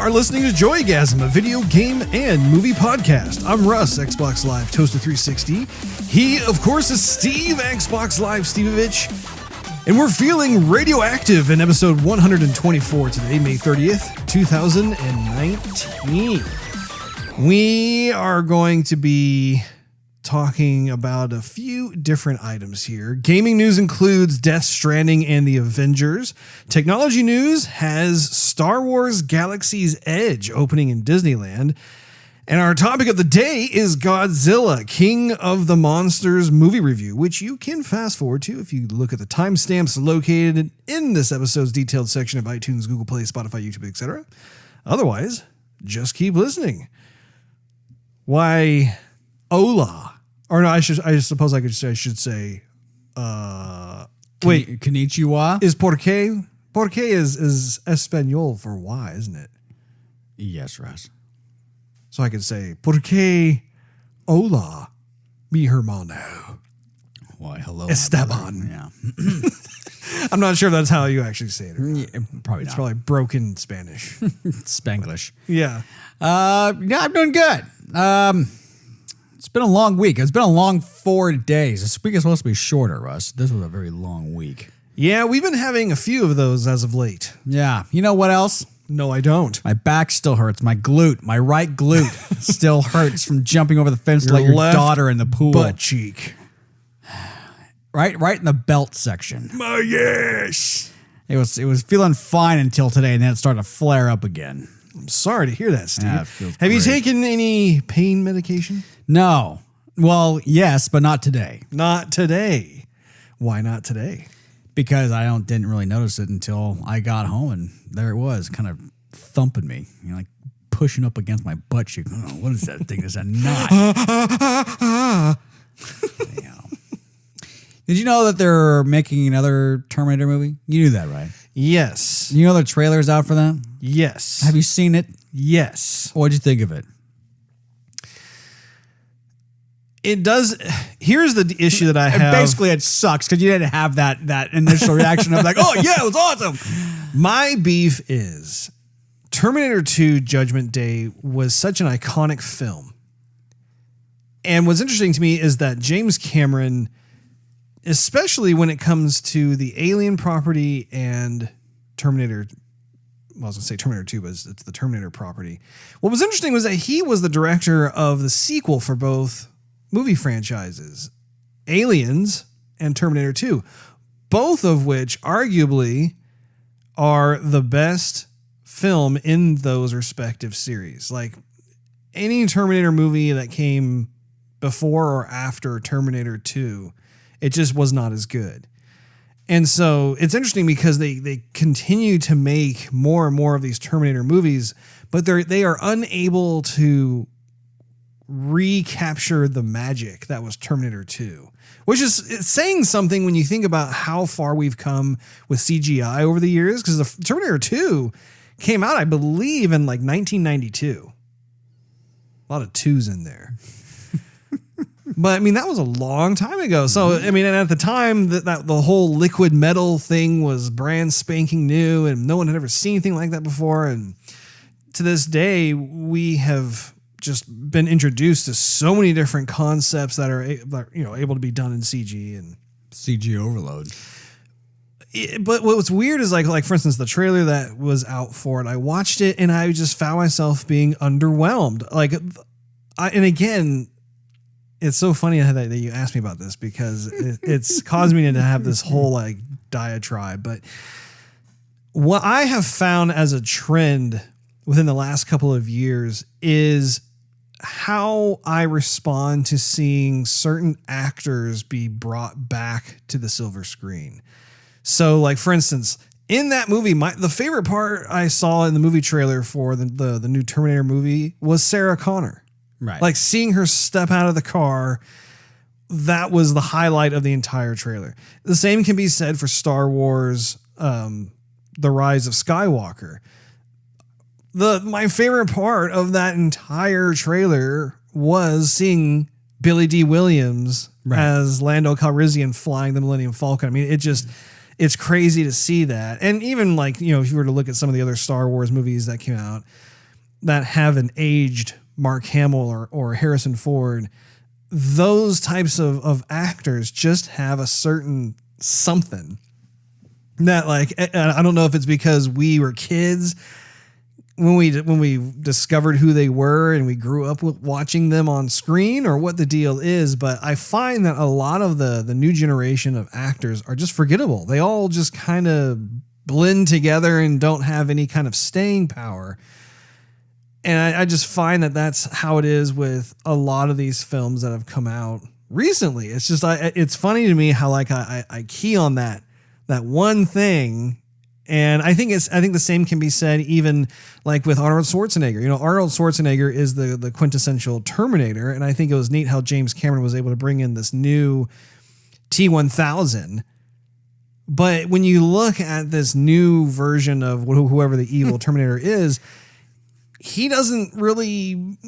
are listening to Joygasm, a video game and movie podcast. I'm Russ, Xbox Live Toaster 360. He, of course, is Steve, Xbox Live Stevavitch. And we're feeling radioactive in episode 124 today, May 30th, 2019. We are going to be talking about a few different items here. Gaming news includes Death Stranding and the Avengers. Technology news has Star Wars Galaxy's Edge opening in Disneyland. And our topic of the day is Godzilla, King of the Monsters movie review, which you can fast forward to if you look at the timestamps located in this episode's detailed section of iTunes, Google Play, Spotify, YouTube, etc. Otherwise, just keep listening. Why, hola. Or no, I suppose I should say, wait. Konnichiwa? Is porque? Porque is Espanol for why, isn't it? Yes, Russ. So I could say, porque hola, mi hermano. Why, hello. Esteban. Yeah. I'm not sure if that's how you actually say it. Yeah, probably It's not. probably broken Spanish. Spanglish. Yeah. Yeah, I'm doing good. It's been a long week. It's been a long 4 days. This week is supposed to be shorter, Russ. This was a very long week. Yeah, we've been having a few of those as of late. Yeah. You know what else? No, I don't. My back still hurts. My right glute still hurts from jumping over the fence to Your let your left daughter in the pool. Butt cheek. Right in the belt section. My yes. It was feeling fine until today, and then it started to flare up again. I'm sorry to hear that, Steve. Yeah, it feels Have you great. taken any pain medication? No. Well, yes, but not today. Not today. Why not today? Because I didn't really notice it until I got home, and there it was, kind of thumping me, like pushing up against my butt cheek. Oh, what is that thing? Is that knot? Damn. Did you know that they're making another Terminator movie? You knew that, right? Yes. You know the trailer's out for that? Yes. Have you seen it? Yes. What'd you think of it? It does. Here's the issue that I have. Basically, it sucks because you didn't have that initial reaction of like, oh, yeah, it was awesome. My beef is Terminator 2 Judgment Day was such an iconic film. And what's interesting to me is that James Cameron, especially when it comes to the Alien property and Terminator, well, I was going to say Terminator 2, but it's the Terminator property. What was interesting was that he was the director of the sequel for both movie franchises, Aliens and Terminator 2, both of which arguably are the best film in those respective series. Like any Terminator movie that came before or after Terminator 2, it just was not as good. And so it's interesting because they continue to make more and more of these Terminator movies, but they are unable to recapture the magic that was Terminator 2, which is saying something when you think about how far we've come with CGI over the years, because the Terminator 2 came out, I believe, in like 1992. A lot of twos in there. But I mean, that was a long time ago. So, I mean, and at the time that the whole liquid metal thing was brand spanking new and no one had ever seen anything like that before. And to this day, we have just been introduced to so many different concepts that are able to be done in CG and CG overload. But what's weird is like for instance, the trailer that was out for it, I watched it and I just found myself being underwhelmed. And again, it's so funny that you asked me about this because it's caused me to have this whole like diatribe. But what I have found as a trend within the last couple of years is how I respond to seeing certain actors be brought back to the silver screen. So like, for instance, in that movie, the favorite part I saw in the movie trailer for the new Terminator movie was Sarah Connor. Right. Like seeing her step out of the car, that was the highlight of the entire trailer. The same can be said for Star Wars, The Rise of Skywalker. My favorite part of that entire trailer was seeing Billy D. Williams as Lando Calrissian flying the Millennium Falcon. I mean, it's crazy to see that. And even like, if you were to look at some of the other Star Wars movies that came out, that have an aged Mark Hamill or Harrison Ford, those types of actors just have a certain something that, like, I don't know if it's because we were kids when we discovered who they were and we grew up with watching them on screen, or what the deal is, but I find that a lot of the new generation of actors are just forgettable. They all just kind of blend together and don't have any kind of staying power. And I just find that that's how it is with a lot of these films that have come out recently. It's just, it's funny to me how, like, I key on that one thing. And I think the same can be said even like with Arnold Schwarzenegger. You know, Arnold Schwarzenegger is the quintessential Terminator. And I think it was neat how James Cameron was able to bring in this new T-1000. But when you look at this new version of whoever the evil Terminator is, he doesn't really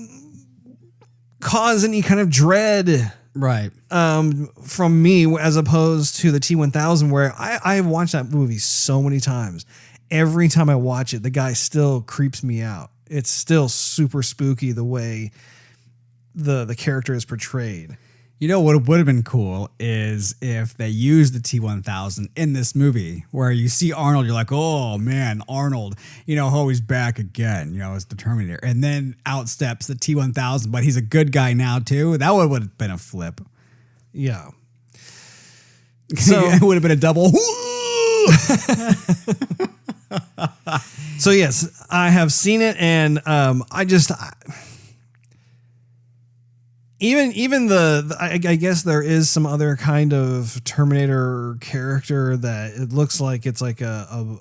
cause any kind of dread, right, from me, as opposed to the T-1000, where I've watched that movie so many times. Every time I watch it, the guy still creeps me out. It's still super spooky the way the character is portrayed. You know what would have been cool is if they used the T-1000 in this movie, where you see Arnold, you're like, oh man, Arnold, you know, oh, he's back again, you know, as the Terminator. And then out steps the T-1000, but he's a good guy now too. That would have been a flip. Yeah. So it would have been a double. So yes, I have seen it, and I guess there is some other kind of Terminator character that it looks like it's like a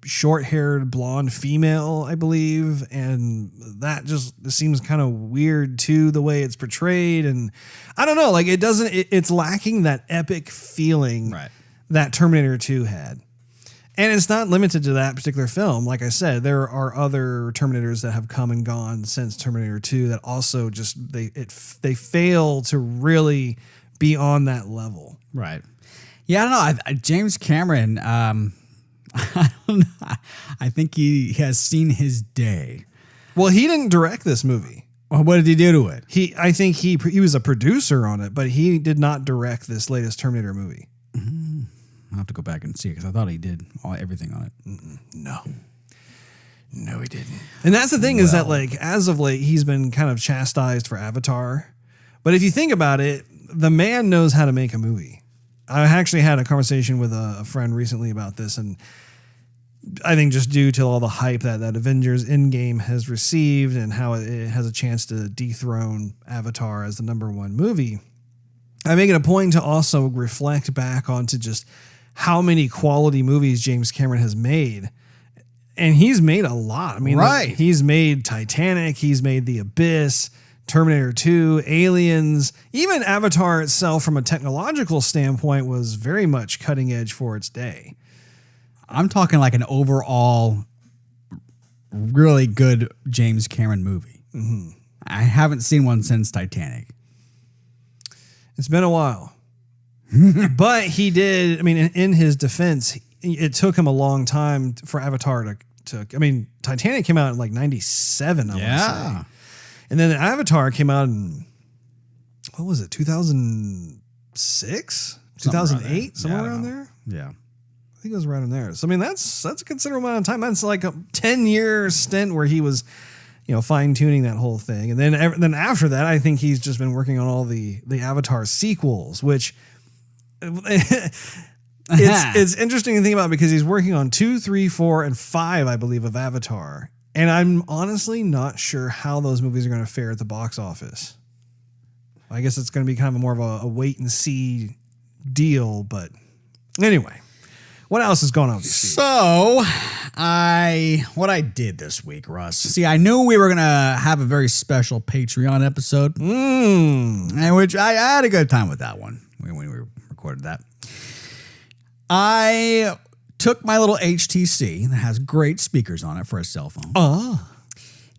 short-haired blonde female, I believe, and that just seems kind of weird too, the way it's portrayed. And I don't know, like, it's lacking that epic feeling that Terminator 2 had. And it's not limited to that particular film. Like I said, there are other Terminators that have come and gone since Terminator 2 that also just they fail to really be on that level. Right. Yeah, I don't know. James Cameron, I don't know. I think he has seen his day. Well, he didn't direct this movie. Well, what did he do to it? I think he was a producer on it, but he did not direct this latest Terminator movie. Mm-hmm. I'll have to go back and see it because I thought he did everything on it. No, he didn't. And that's the thing, is that, like, as of late, he's been kind of chastised for Avatar. But if you think about it, the man knows how to make a movie. I actually had a conversation with a friend recently about this, and I think just due to all the hype that Avengers Endgame has received and how it has a chance to dethrone Avatar as the #1 movie, I make it a point to also reflect back onto just how many quality movies James Cameron has made. And he's made a lot. I mean, like, he's made Titanic, he's made The Abyss, Terminator 2, Aliens, even Avatar itself from a technological standpoint was very much cutting edge for its day. I'm talking like an overall really good James Cameron movie. Mm-hmm. I haven't seen one since Titanic. It's been a while. But he did, I mean, in his defense, it took him a long time for Avatar to I mean, Titanic came out in like 97, I want to say. And then Avatar came out in, what was it, 2006? 2008? Somewhere around there? Yeah. I think it was around in there. So, I mean, that's a considerable amount of time. That's like a 10-year stint where he was, you know, fine-tuning that whole thing. And then after that, I think he's just been working on all the Avatar sequels, which it's interesting to think about because he's working on 2, 3, 4, and 5, I believe, of Avatar. And I'm honestly not sure how those movies are going to fare at the box office. I guess it's going to be kind of more of a wait and see deal. But anyway, what else is going on with you, Steve? So what I did this week, Russ. See, I knew we were going to have a very special Patreon episode, and which I had a good time with that one when we recorded that. I took my little HTC that has great speakers on it for a cell phone.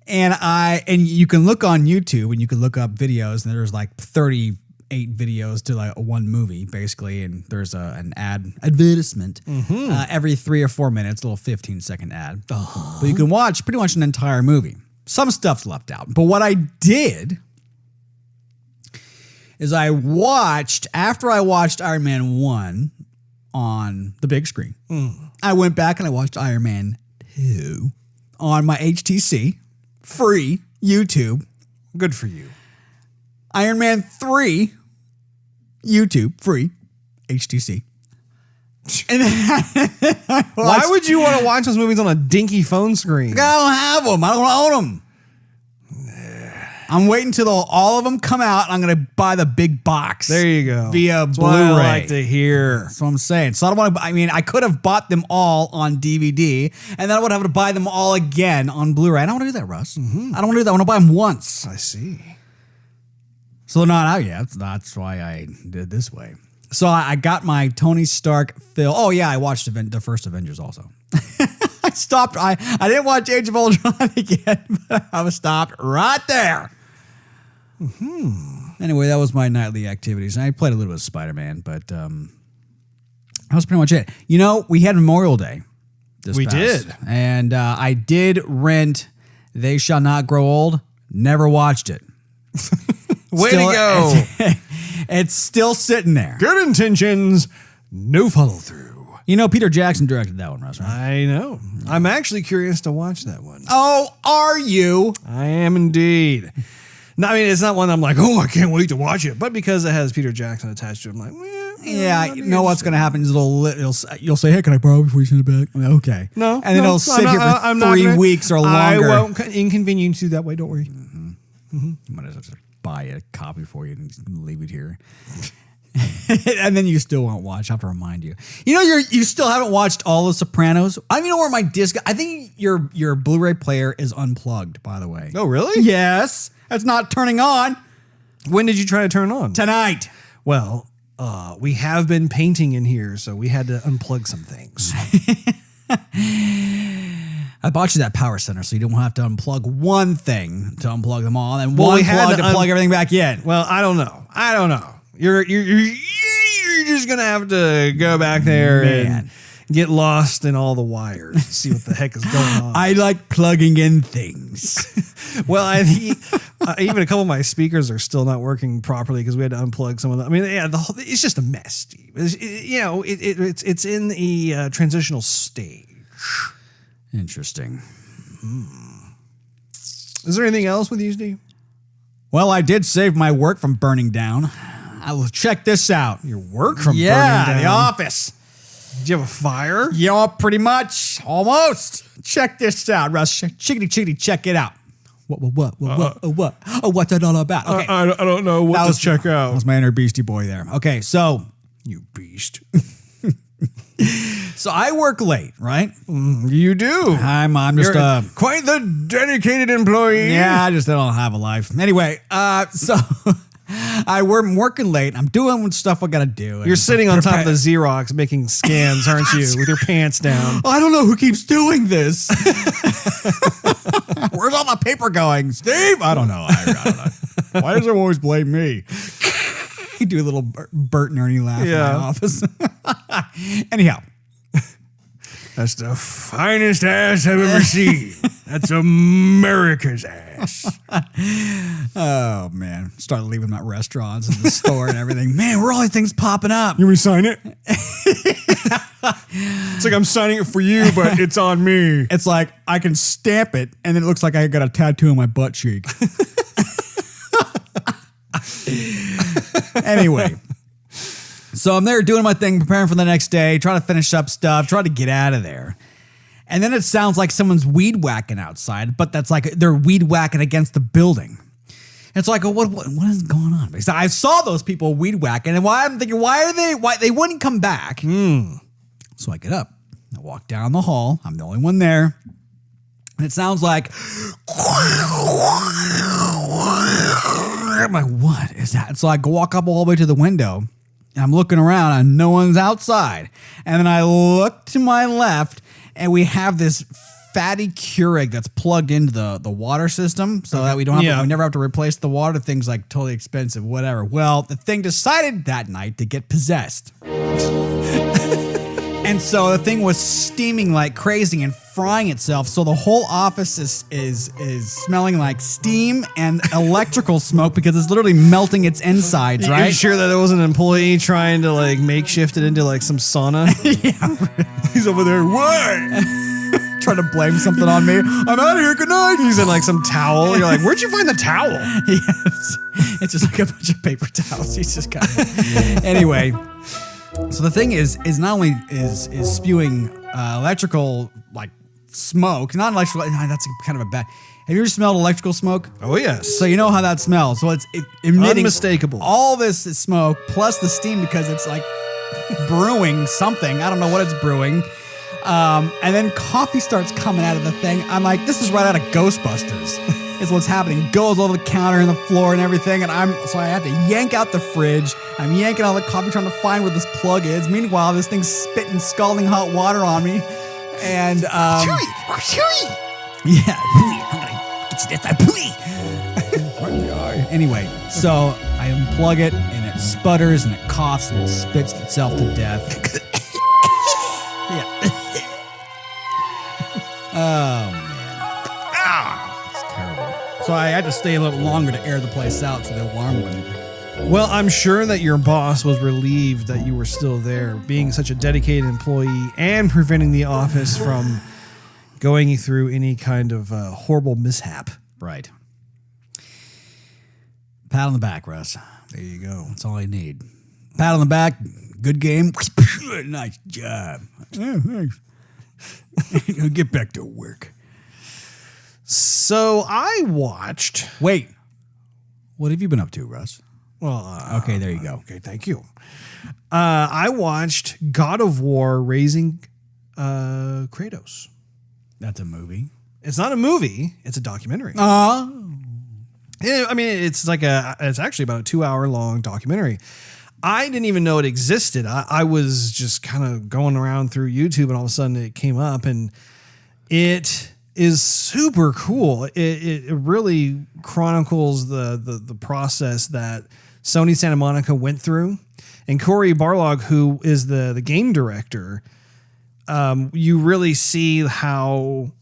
And you can look on YouTube and you can look up videos, and there's like 38 videos to like one movie basically, and there's an advertisement every 3 or 4 minutes, a little 15-second ad. But you can watch pretty much an entire movie. Some stuff's left out. But what I did is after I watched Iron Man 1 on the big screen, I went back and I watched Iron Man 2 on my HTC, free, YouTube. Good for you. Iron Man 3, YouTube, free, HTC. And then Why would you want to watch those movies on a dinky phone screen? I don't have them. I don't own them. I'm waiting until all of them come out. And I'm going to buy the big box. There you go. Via That's Blu-ray. what I like to hear. That's what I'm saying. So I don't want to. I mean, I could have bought them all on DVD, and then I would have to buy them all again on Blu-ray. I don't want to do that, Russ. I don't want to do that. I want to buy them once. I see. So they're not out yet. That's why I did it this way. So I got my Tony Stark film. Oh yeah, I watched the first Avengers also. I stopped. I didn't watch Age of Ultron again, but I was stopped right there. Anyway, that was my nightly activities. I played a little bit of Spider-Man, but that was pretty much it. You know, we had Memorial Day. We did. And I did rent They Shall Not Grow Old. Never watched it. Way to go. It's still sitting there. Good intentions, no follow through. You know, Peter Jackson directed that one, Russ, right? I know. I'm actually curious to watch that one. Oh, are you? I am indeed. No, I mean, it's not one I'm like, oh, I can't wait to watch it. But because it has Peter Jackson attached to it, I'm like, Yeah, you know what's going to happen is you'll say, hey, can I borrow before you send it back? I'm like, okay. No. And then it'll sit here for 3 weeks or longer. I won't inconvenience you that way. Don't worry. You might as well just buy a copy for you and just leave it here. And then you still won't watch. I have to remind you. You know, you still haven't watched all of Sopranos. I don't even know where my disc. I think your Blu-ray player is unplugged. By the way. Oh, really? Yes, it's not turning on. When did you try to turn it on? Tonight. Well, we have been painting in here, so we had to unplug some things. I bought you that power center, so you don't have to unplug one thing to unplug them all, and Well, one we had plug to to plug everything back in. Well, I don't know. You're just gonna have to go back there and get lost in all the wires, see what the heck is going on. I like plugging in things. Well, I think even a couple of my speakers are still not working properly because we had to unplug some of them. I mean, yeah, it's just a mess, Steve. It's in the transitional stage. Interesting. Is there anything else with you, Steve? Well, I did save my work from burning down. I will check this out. Your work from burning down? The office. Did you have a fire? Yeah, pretty much. Almost. Check this out, Russ. Chickity, check it out. What? Oh, what's it all about? Okay. I don't know what to check out. That was my inner beastie boy there. Okay, so. You beast. So I work late, right? You do. I'm just You're quite the dedicated employee. Yeah, I just don't have a life. Anyway, so I'm working late. I'm doing stuff I gotta do. You're sitting on top of the Xerox making scans, aren't you? With your pants down. I don't know who keeps doing this. Where's all my paper going, Steve? I don't know. I don't know. Why does everyone always blame me? You do a little Bert and Ernie laugh in my office. Anyhow. That's the finest ass I've ever seen. That's America's ass. Oh, man. Started leaving my restaurants and the store and everything. Man, where are all these things popping up? You want me to sign it? It's like I'm signing it for you, but it's on me. It's like I can stamp it, and then it looks like I got a tattoo on my butt cheek. Anyway. So I'm there doing my thing, preparing for the next day, trying to finish up stuff, trying to get out of there. And then it sounds like someone's weed whacking outside, but that's like they're weed whacking against the building. It's like, what is going on? Because I saw those people weed whacking, and I'm thinking, why they wouldn't come back. So I get up, I walk down the hall. I'm the only one there. And it sounds like, I'm like, what is that? So I walk up all the way to the window. And I'm looking around and no one's outside. And then I look to my left and we have this fatty Keurig that's plugged into the water system so that we never have to replace the water. Things like totally expensive, whatever. Well, the thing decided that night to get possessed. And so the thing was steaming like crazy and frying itself. So the whole office is smelling like steam and electrical smoke because it's literally melting its insides, right? Are you sure that there was an employee trying to like makeshift it into like some sauna? Yeah. He's over there. What? Trying to blame something on me. I'm out of here. Good night. He's in like some towel. You're like, where'd you find the towel? Yes. It's just like a bunch of paper towels. He's just got it. Anyway. So the thing is not only is spewing electrical like smoke, not electrical. That's kind of a bad. Have you ever smelled electrical smoke? Oh yes. So you know how that smells. So it's emitting unmistakable. All this smoke plus the steam because it's like brewing something. I don't know what it's brewing. And then coffee starts coming out of the thing. I'm like, this is right out of Ghostbusters. Is what's happening. Goes over the counter and the floor and everything, and so I have to yank out the fridge. I'm yanking all the coffee, trying to find where this plug is. Meanwhile, this thing's spitting scalding hot water on me, and yeah, I'm gonna get you that. Anyway, so I unplug it, and it sputters and it coughs and it spits itself to death. Yeah. Oh man. So I had to stay a little longer to air the place out so the alarm wouldn't. Well, I'm sure that your boss was relieved that you were still there, being such a dedicated employee and preventing the office from going through any kind of horrible mishap. Right. Pat on the back, Russ. There you go. That's all I need. Pat on the back. Good game. Nice job. Get back to work. So I watched. Wait, what have you been up to, Russ? Well, okay, there you go. Okay, thank you. I watched God of War Raising Kratos. That's a movie. It's not a movie; it's a documentary. Yeah, I mean, it's actually about a 2-hour long documentary. I didn't even know it existed. I was just kind of going around through YouTube, and all of a sudden it came up, and it is super cool. It really chronicles the process that Sony Santa Monica went through. And Cory Barlog, who is the game director, you really see how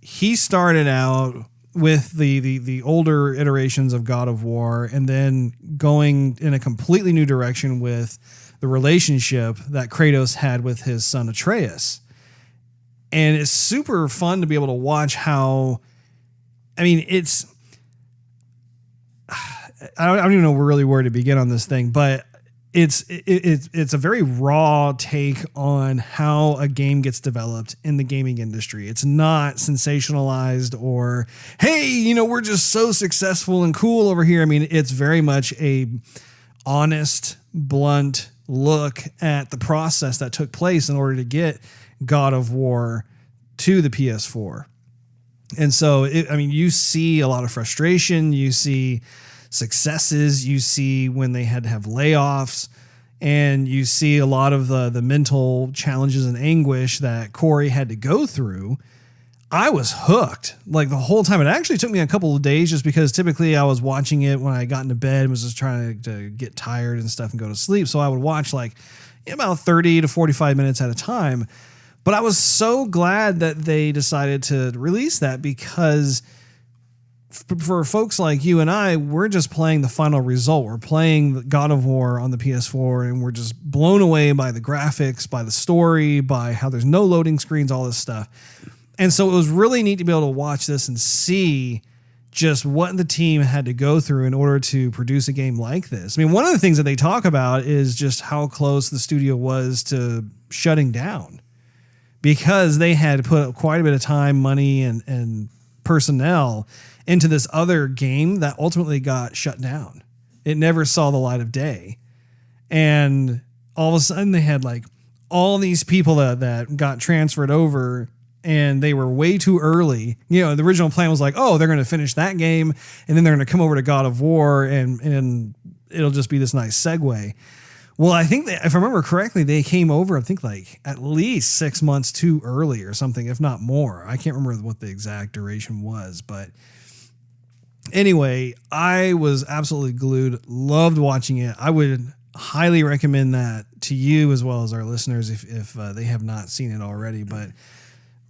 he started out with the older iterations of God of War and then going in a completely new direction with the relationship that Kratos had with his son Atreus. And it's super fun to be able to watch how, I mean, I don't even know really where to begin on this thing, but it's a very raw take on how a game gets developed in the gaming industry. It's not sensationalized or, hey, we're just so successful and cool over here. I mean, it's very much a honest, blunt look at the process that took place in order to get God of War to the PS4. And so, you see a lot of frustration, you see successes, you see when they had to have layoffs, and you see a lot of the mental challenges and anguish that Cory had to go through. I was hooked like the whole time. It actually took me a couple of days just because typically I was watching it when I got into bed and was just trying to get tired and stuff and go to sleep. So I would watch like about 30 to 45 minutes at a time. But I was so glad that they decided to release that because for folks like you and I, we're just playing the final result. We're playing God of War on the PS4 and we're just blown away by the graphics, by the story, by how there's no loading screens, all this stuff. And so it was really neat to be able to watch this and see just what the team had to go through in order to produce a game like this. I mean, one of the things that they talk about is just how close the studio was to shutting down, because they had put quite a bit of time, money, and personnel into this other game that ultimately got shut down. It never saw the light of day. And all of a sudden they had like all these people that got transferred over, and they were way too early. The original plan was like, oh, they're going to finish that game and then they're going to come over to God of War and it'll just be this nice segue. Well, I think that if I remember correctly, they came over, I think like at least 6 months too early or something, if not more. I can't remember what the exact duration was, but anyway, I was absolutely glued, loved watching it. I would highly recommend that to you as well as our listeners if they have not seen it already. But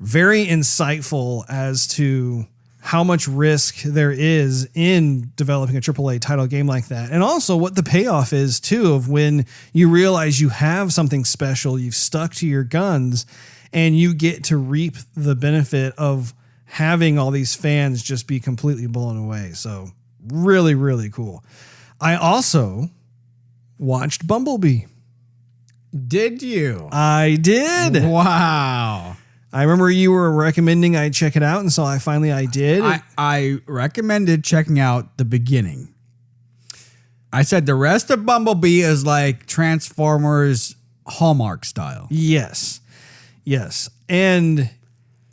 very insightful as to how much risk there is in developing a AAA title game like that. And also what the payoff is too of when you realize you have something special, you've stuck to your guns, and you get to reap the benefit of having all these fans just be completely blown away. So really, really cool. I also watched Bumblebee. Did you? I did. Wow. I remember you were recommending I check it out, and so I did. I recommended checking out the beginning. I said the rest of Bumblebee is like Transformers Hallmark style. Yes. And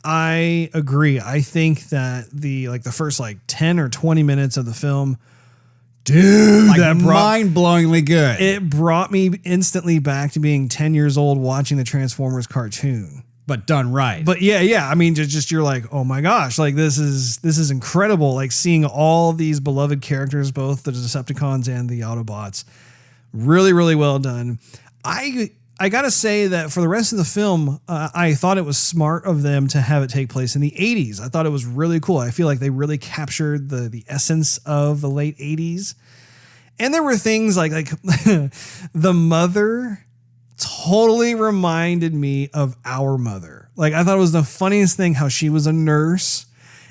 I agree. I think that the first 10 or 20 minutes of the film, dude, that mind-blowingly good. It brought me instantly back to being 10 years old watching the Transformers cartoon. But done right. But yeah. I mean, just you're like, oh my gosh, like this is incredible. Like seeing all these beloved characters, both the Decepticons and the Autobots, really, really well done. I gotta say that for the rest of the film, I thought it was smart of them to have it take place in the 80s. I thought it was really cool. I feel like they really captured the essence of the late 80s. And there were things like the mother totally reminded me of our mother. Like I thought it was the funniest thing how she was a nurse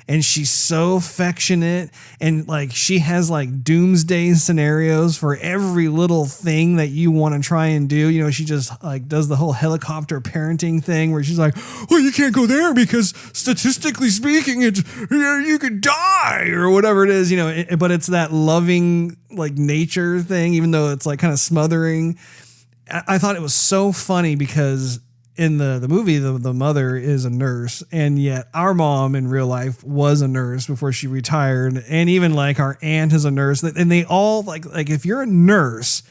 and she's so affectionate and like she has like doomsday scenarios for every little thing that you want to try and do. You know, she just like does the whole helicopter parenting thing where she's like, well, you can't go there because statistically speaking, you could die or whatever it is, you know, but it's that loving like nature thing, even though it's like kind of smothering. I thought it was so funny because in the movie, the mother is a nurse, and yet our mom in real life was a nurse before she retired. And even like our aunt is a nurse, and they all like if you're a nurse,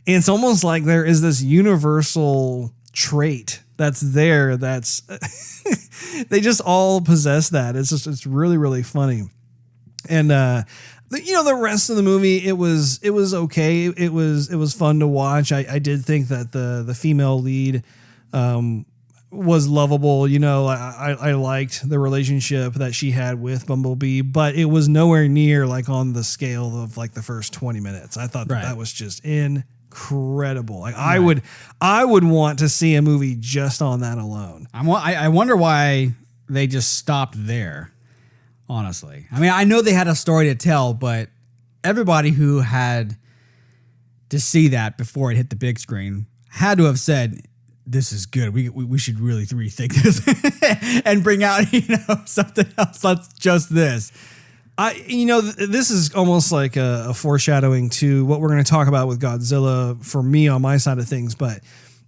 it's almost like there is this universal trait that's there. That's they just all possess that. It's really, really funny. And, the rest of the movie, it was okay. It was fun to watch. I did think that the female lead was lovable. You know, I liked the relationship that she had with Bumblebee, but it was nowhere near like on the scale of like the first 20 minutes. I thought that was just incredible. Like I would want to see a movie just on that alone. I wonder why they just stopped there. Honestly, I mean, I know they had a story to tell, but everybody who had to see that before it hit the big screen had to have said, "This is good. We should really rethink this and bring out something else. That's just this." This is almost like a foreshadowing to what we're going to talk about with Godzilla for me on my side of things, but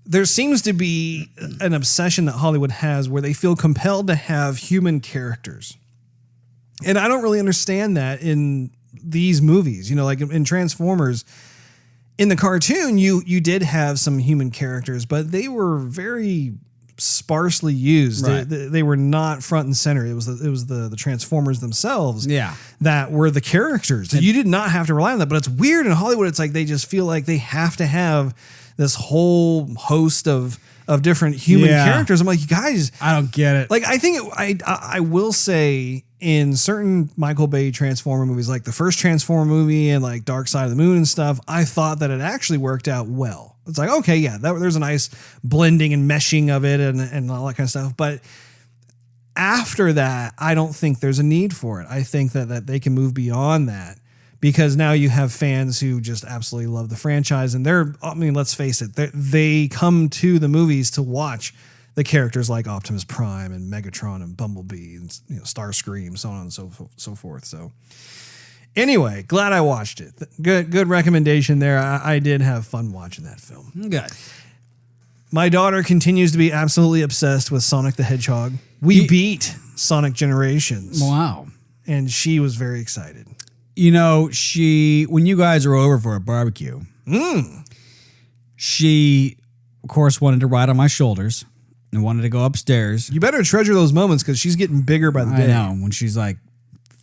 there seems to be an obsession that Hollywood has where they feel compelled to have human characters. And I don't really understand that in these movies. You know, like in Transformers, in the cartoon, you did have some human characters, but they were very sparsely used. Right. They were not front and center. It was the Transformers themselves that were the characters. You did not have to rely on that. But it's weird in Hollywood. It's like they just feel like they have to have this whole host of different human characters. I'm like, you guys, I don't get it. Like, I think I will say in certain Michael Bay Transformer movies, like the first Transformer movie and like Dark Side of the Moon and stuff, I thought that it actually worked out well. It's like, okay, yeah, there's a nice blending and meshing of it and all that kind of stuff. But after that, I don't think there's a need for it. I think that they can move beyond that because now you have fans who just absolutely love the franchise. And let's face it, they come to the movies to watch the characters like Optimus Prime and Megatron and Bumblebee and Starscream, so on and so forth. So anyway, glad I watched it. Good recommendation there. I did have fun watching that film. Good. My daughter continues to be absolutely obsessed with Sonic the Hedgehog. We beat Sonic Generations. Wow. And she was very excited. You know, when you guys were over for a barbecue, she, of course, wanted to ride on my shoulders and wanted to go upstairs. You better treasure those moments because she's getting bigger by the day. I know. When she's like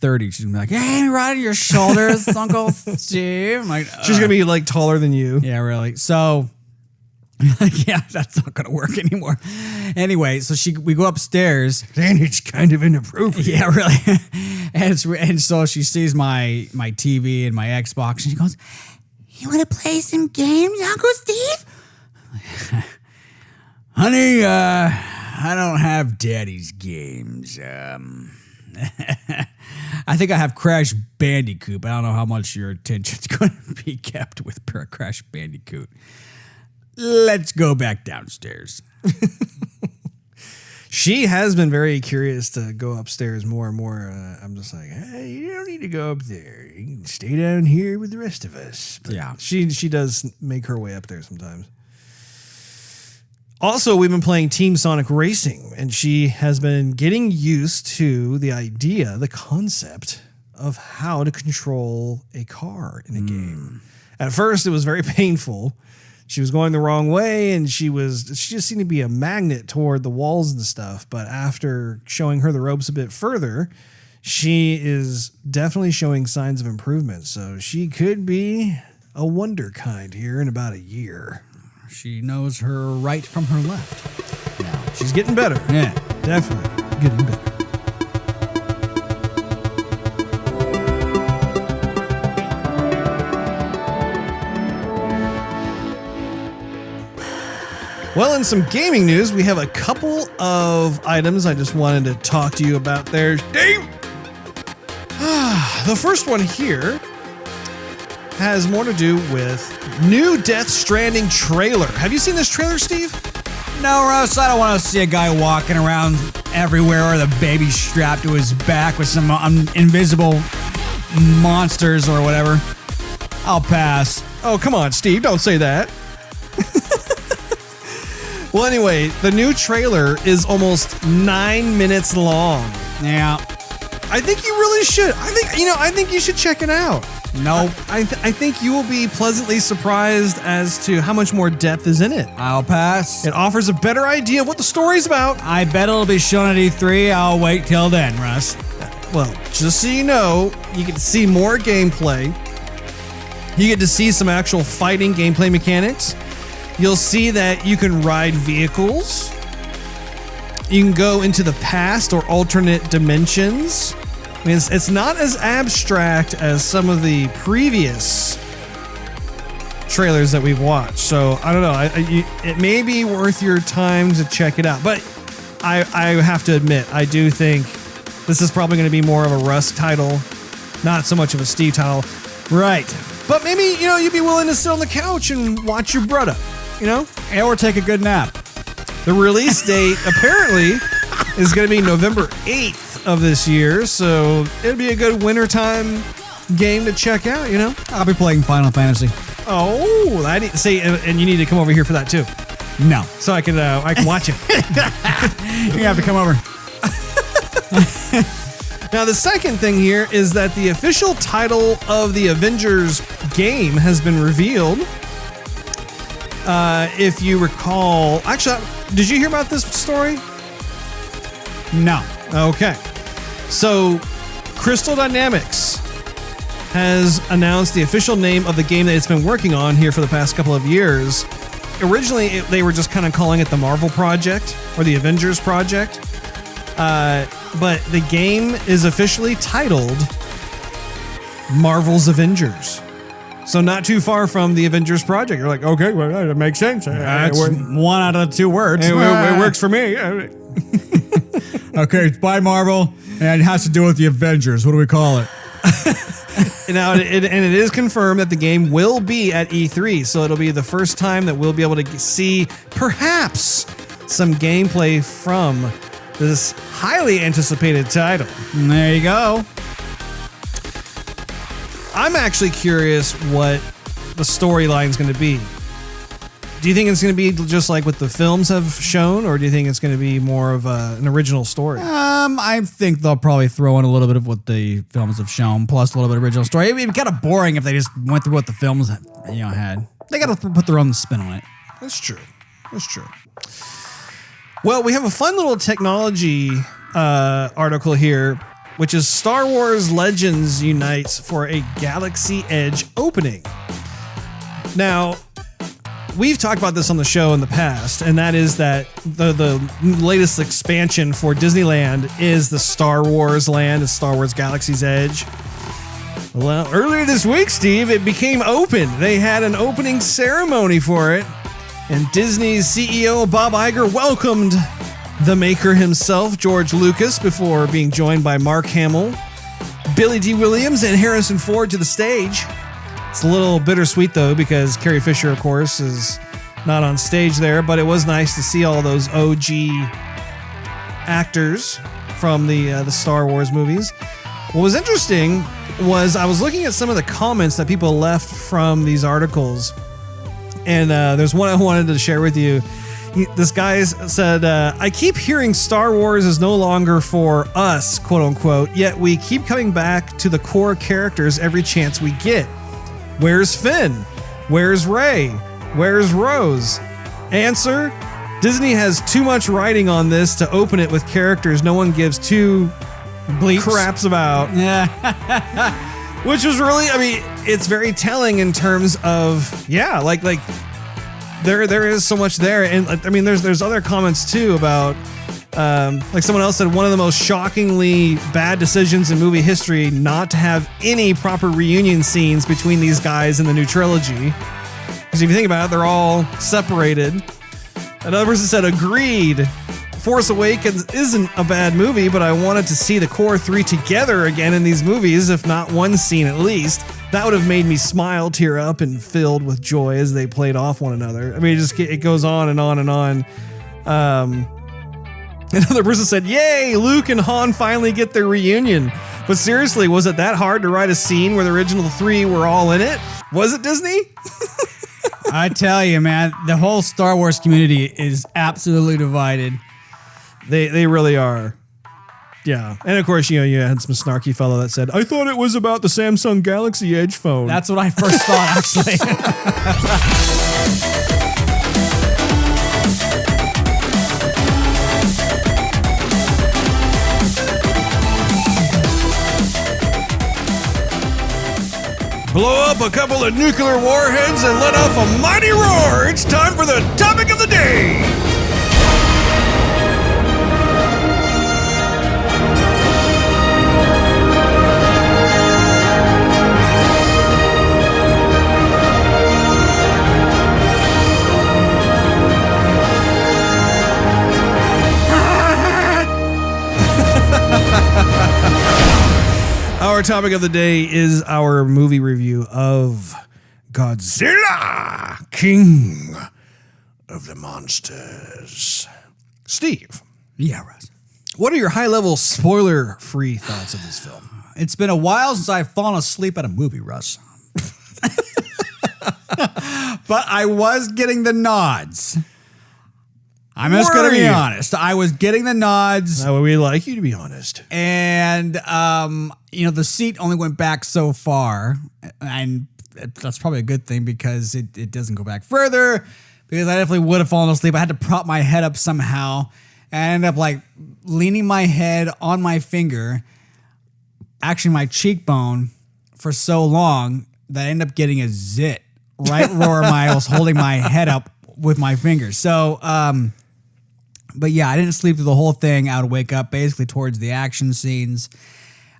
30. She's gonna be like, "Hey, right on your shoulders, Uncle Steve." I'm like, She's gonna be like taller than you. yeah, really. So, yeah, that's not gonna work anymore. Anyway, so we go upstairs, And it's kind of inappropriate. yeah, really. And so she sees my TV and my Xbox, and she goes, "You want to play some games, Uncle Steve?" Honey, I don't have Daddy's games. I think I have Crash Bandicoot, but I don't know how much your attention's going to be kept with Crash Bandicoot. Let's go back downstairs. She has been very curious to go upstairs more and more. I'm just like, hey, you don't need to go up there. You can stay down here with the rest of us. But Yeah. She does make her way up there sometimes. Also, we've been playing Team Sonic Racing, and she has been getting used to the idea, the concept of how to control a car in a game. At first, it was very painful. She was going the wrong way, and she just seemed to be a magnet toward the walls and stuff. But after showing her the ropes a bit further, she is definitely showing signs of improvement. So she could be a wonder kind here in about a year. She knows her right from her left. Now she's getting better. Yeah. Definitely getting better. Well, in some gaming news, we have a couple of items I just wanted to talk to you about there, Dave. The first one here has more to do with new Death Stranding trailer. Have you seen this trailer, Steve? No, Russ, I don't want to see a guy walking around everywhere with a baby strapped to his back with some invisible monsters or whatever. I'll pass. Oh, come on, Steve. Don't say that. Well, anyway, the new trailer is almost 9 minutes long. Yeah. I think you really should. I think you should check it out. Nope. I think you will be pleasantly surprised as to how much more depth is in it. I'll pass. It offers a better idea of what the story's about. I bet it'll be shown at E3. I'll wait till then, Russ. Well, just so you know, you get to see more gameplay. You get to see some actual fighting gameplay mechanics. You'll see that you can ride vehicles. You can go into the past or alternate dimensions. I mean, it's not as abstract as some of the previous trailers that we've watched. So I don't know. It may be worth your time to check it out. But I have to admit, I do think this is probably going to be more of a Russ title, not so much of a Steve title. Right. But maybe, you'd be willing to sit on the couch and watch your brother, Or take a good nap. The release date apparently is going to be November 8th of this year, so it'd be a good wintertime game to check out, I'll be playing Final Fantasy. Oh, and you need to come over here for that too, No. so I can watch it. You have to come over. Now, the second thing here is that the official title of the Avengers game has been revealed. If you recall, actually, did you hear about this story? No. Okay. So, Crystal Dynamics has announced the official name of the game that it's been working on here for the past couple of years. Originally, they were just kind of calling it the Marvel Project or the Avengers Project. But the game is officially titled Marvel's Avengers. So not too far from the Avengers Project. You're like, okay, well, that makes sense. That's one out of the two words. It works for me. Okay, it's by Marvel, and it has to do with the Avengers. What do we call it? Now, it is confirmed that the game will be at E3, so it'll be the first time that we'll be able to see perhaps some gameplay from this highly anticipated title. And there you go. I'm actually curious what the storyline's going to be. Do you think it's going to be just like what the films have shown, or do you think it's going to be more of an original story? I think they'll probably throw in a little bit of what the films have shown, plus a little bit of original story. It'd be kind of boring if they just went through what the films had. They got to put their own spin on it. That's true. Well, we have a fun little technology article here. which is Star Wars Legends Unites for a Galaxy Edge opening. Now, we've talked about this on the show in the past, and that is that the latest expansion for Disneyland is the Star Wars land, the Star Wars Galaxy's Edge. Well, earlier this week, Steve, it became open. They had an opening ceremony for it, and Disney's CEO Bob Iger welcomed the maker himself, George Lucas, before being joined by Mark Hamill, Billy D. Williams, and Harrison Ford to the stage. It's a little bittersweet, though, because Carrie Fisher, of course, is not on stage there, but it was nice to see all those OG actors from the Star Wars movies. What was interesting was I was looking at some of the comments that people left from these articles, and there's one I wanted to share with you. This guy said, I keep hearing Star Wars is no longer for us, quote unquote, yet we keep coming back to the core characters every chance we get. Where's Finn? Where's Rey? Where's Rose? Answer, Disney has too much writing on this to open it with characters no one gives two craps about. Yeah. Which was really, I mean, it's very telling in terms of, yeah, like there is so much there. And I mean, there's other comments too about, like someone else said, one of the most shockingly bad decisions in movie history not to have any proper reunion scenes between these guys in the new trilogy. Because if you think about it, they're all separated. Another person said, agreed. Force Awakens isn't a bad movie, but I wanted to see the core three together again in these movies, if not one scene at least. That would have made me smile, tear up, and filled with joy as they played off one another. I mean, it goes on and on and on. Another person said, yay, Luke and Han finally get their reunion. But seriously, was it that hard to write a scene where the original three were all in it? Was it, Disney? I tell you, man, the whole Star Wars community is absolutely divided. They really are. Yeah. And of course, you had some snarky fellow that said, I thought it was about the Samsung Galaxy Edge phone. That's what I first thought, actually. Blow up a couple of nuclear warheads and let off a mighty roar. It's time for the topic of the day. Our topic of the day is our movie review of Godzilla, King of the Monsters. Steve. Yeah, Russ. What are your high-level, spoiler-free thoughts of this film? It's been a while since I've fallen asleep at a movie, Russ. But I was getting the nods. I'm just going to be honest. I was getting the nods. How would we like you to be honest? And, the seat only went back so far. And that's probably a good thing because it doesn't go back further. Because I definitely would have fallen asleep. I had to prop my head up somehow. And I ended up leaning my head on my finger, actually my cheekbone, for so long that I ended up getting a zit right where I was holding my head up with my fingers. So, but yeah, I didn't sleep through the whole thing. I would wake up basically towards the action scenes.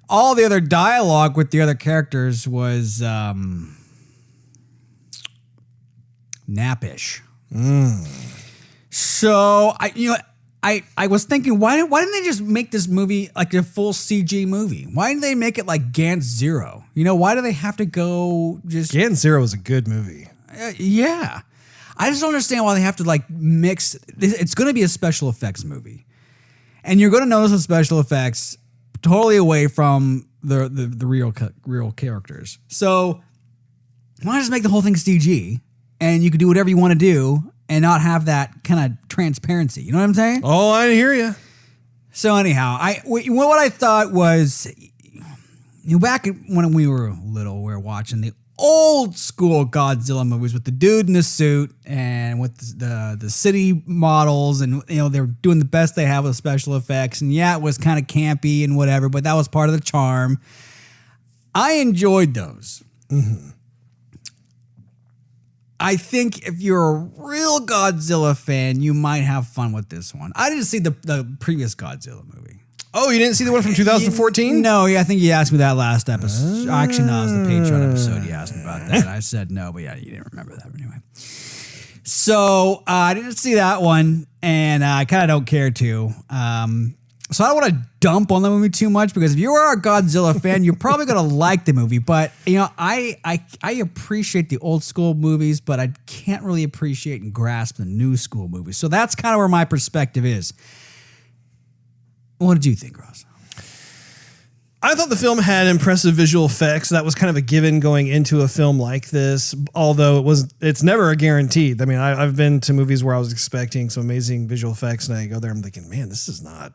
All the other dialogue with the other characters was nappish. So I was thinking, why didn't they just make this movie like a full CG movie? Why didn't they make it like Gantz Zero? Why do they have to go just... Gantz Zero was a good movie. Yeah. I just don't understand why they have to mix. It's going to be a special effects movie. And you're going to notice the special effects totally away from the real characters. So why not just make the whole thing CG and you can do whatever you want to do and not have that kind of transparency. You know what I'm saying? Oh, I hear you. So anyhow, what I thought was, back when we were little, we were watching the old school Godzilla movies with the dude in the suit and with the city models, and they're doing the best they have with special effects. And yeah, it was kind of campy and whatever, but that was part of the charm. I enjoyed those. Mm-hmm. I think if you're a real Godzilla fan, you might have fun with this one. I didn't see the previous Godzilla movie. Oh, you didn't see the one from 2014? No, I think you asked me that last episode. Actually, no, it was the Patreon episode you asked me about that. I said no, but yeah, you didn't remember that anyway. So I didn't see that one, and I kind of don't care to. So I don't want to dump on the movie too much, because if you are a Godzilla fan, you're probably going to like the movie. But, I appreciate the old school movies, but I can't really appreciate and grasp the new school movies. So that's kind of where my perspective is. What did you think, Russ? I thought the film had impressive visual effects. That was kind of a given going into a film like this, although it's never a guarantee. I mean, I've been to movies where I was expecting some amazing visual effects, and I go there, I'm thinking, man, this is not,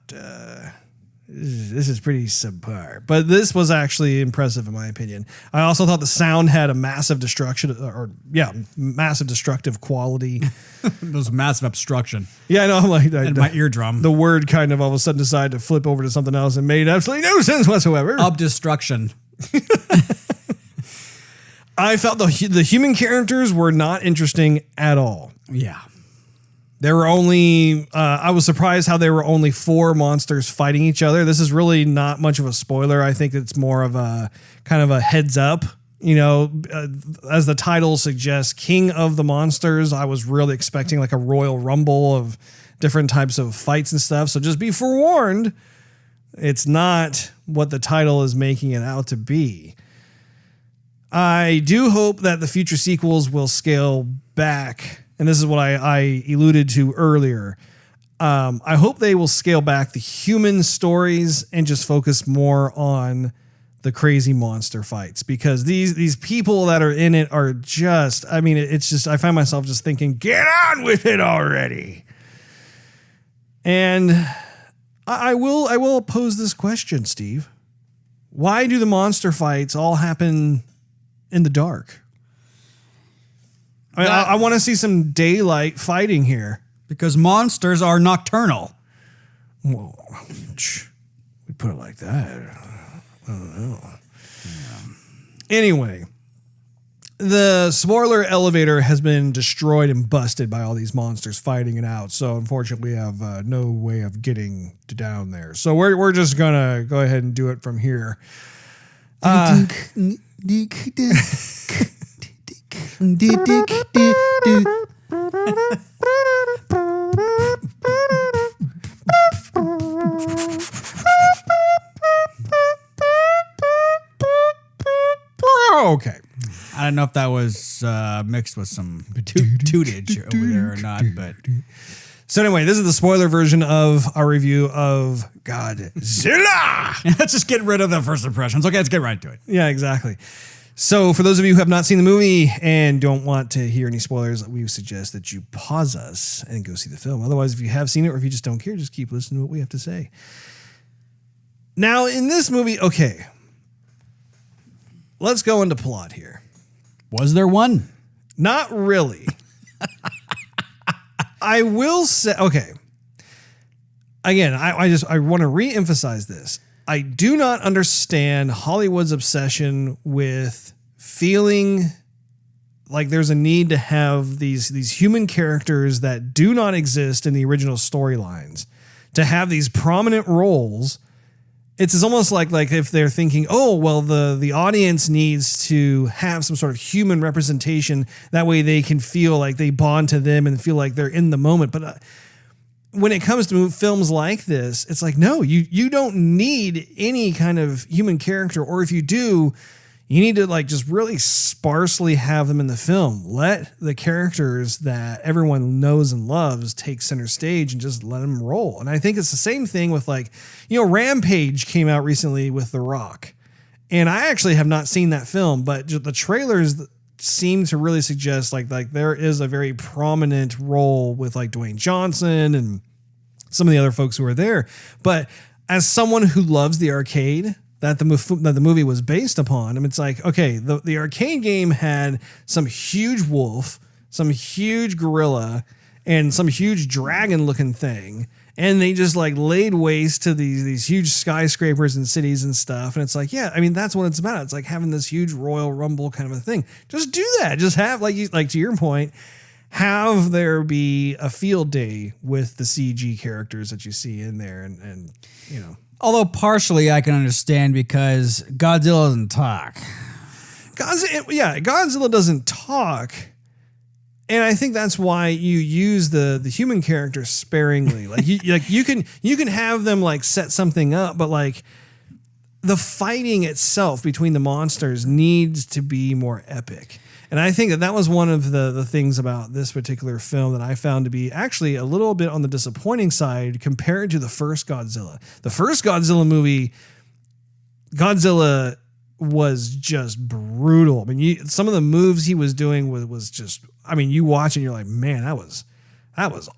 this is pretty subpar. But this was actually impressive in my opinion. I also thought the sound had a massive massive destructive quality. It was massive obstruction. Yeah, I know. I'm like, and my eardrum. The word kind of all of a sudden decided to flip over to something else and made absolutely no sense whatsoever. Obstruction. I felt the human characters were not interesting at all. Yeah. There were only, I was surprised how there were only 4 monsters fighting each other. This is really not much of a spoiler. I think it's more of a kind of a heads up. As the title suggests, King of the Monsters, I was really expecting like a Royal Rumble of different types of fights and stuff. So just be forewarned, it's not what the title is making it out to be. I do hope that the future sequels will scale back. And this is what I alluded to earlier. I hope they will scale back the human stories and just focus more on the crazy monster fights, because these people that are in it are just, I mean, it's just, I find myself just thinking, get on with it already. And I will pose this question, Steve. Why do the monster fights all happen in the dark? I want to see some daylight fighting here. Because monsters are nocturnal. Well, we put it like that. I don't know. Yeah. Anyway, the spoiler elevator has been destroyed and busted by all these monsters fighting it out. So unfortunately, we have no way of getting down there. So we're just gonna go ahead and do it from here. Okay. I don't know if that was mixed with some tootage over there or not, but so anyway, this is the spoiler version of our review of Godzilla. Let's just get rid of the first impressions. Okay, let's get right to it. Yeah, exactly. So for those of you who have not seen the movie and don't want to hear any spoilers, we suggest that you pause us and go see the film. Otherwise, if you have seen it or if you just don't care, just keep listening to what we have to say. Now, in this movie, okay, let's go into plot here. Was there one? Not really. I will say, okay. Again, I want to re-emphasize this. I do not understand Hollywood's obsession with feeling like there's a need to have these human characters that do not exist in the original storylines to have these prominent roles. It's almost like if they're thinking, oh, well, the audience needs to have some sort of human representation. That way they can feel like they bond to them and feel like they're in the moment. But when it comes to films like this, it's like, no, you don't need any kind of human character. Or if you do, you need to like just really sparsely have them in the film. Let the characters that everyone knows and loves take center stage and just let them roll. And I think it's the same thing with Rampage came out recently with The Rock. And I actually have not seen that film, but the trailers seem to really suggest like there is a very prominent role with like Dwayne Johnson and some of the other folks who are there. But as someone who loves the arcade, that the movie was based upon. I mean, it's like, okay, the arcade game had some huge wolf, some huge gorilla, and some huge dragon looking thing. And they just like laid waste to these huge skyscrapers and cities and stuff. And it's like, yeah, I mean, that's what it's about. It's like having this huge Royal Rumble kind of a thing. Just do that. Just have, like to your point, have there be a field day with the CG characters that you see in there. And you know. Although partially I can understand because Godzilla doesn't talk. Godzilla doesn't talk. And I think that's why you use the human characters sparingly. Like you can have them like set something up, but like the fighting itself between the monsters needs to be more epic. And I think that was one of the things about this particular film that I found to be actually a little bit on the disappointing side compared to the first Godzilla. The first Godzilla movie, Godzilla was just brutal. I mean, some of the moves he was doing was just, I mean, you watch and you're like, man, that was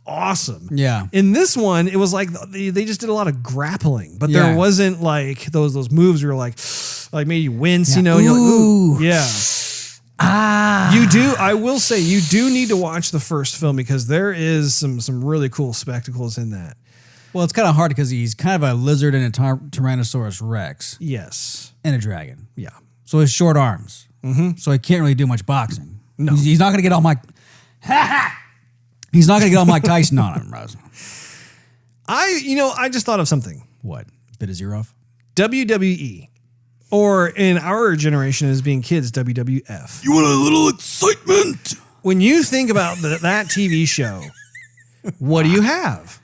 awesome. Yeah. In this one, it was like they just did a lot of grappling, but Yeah. there wasn't like those moves where you're like made you wince, Yeah. you know, and you're like, Ooh. ooh, yeah. You do. I will say you do need to watch the first film because there is some really cool spectacles in that. Well, it's kind of hard because he's kind of a lizard and a Tyrannosaurus Rex Yes. and a dragon. Yeah. So he has short arms. Mm-hmm. So he can't really do much boxing. No. He's not going to get all Mike. He's not going to get all Mike Tyson on him, Russ. I just thought of something. What? Bit his ear off? WWE. Or in our generation as being kids, WWF. You want a little excitement? When you think about that TV show, what do you have?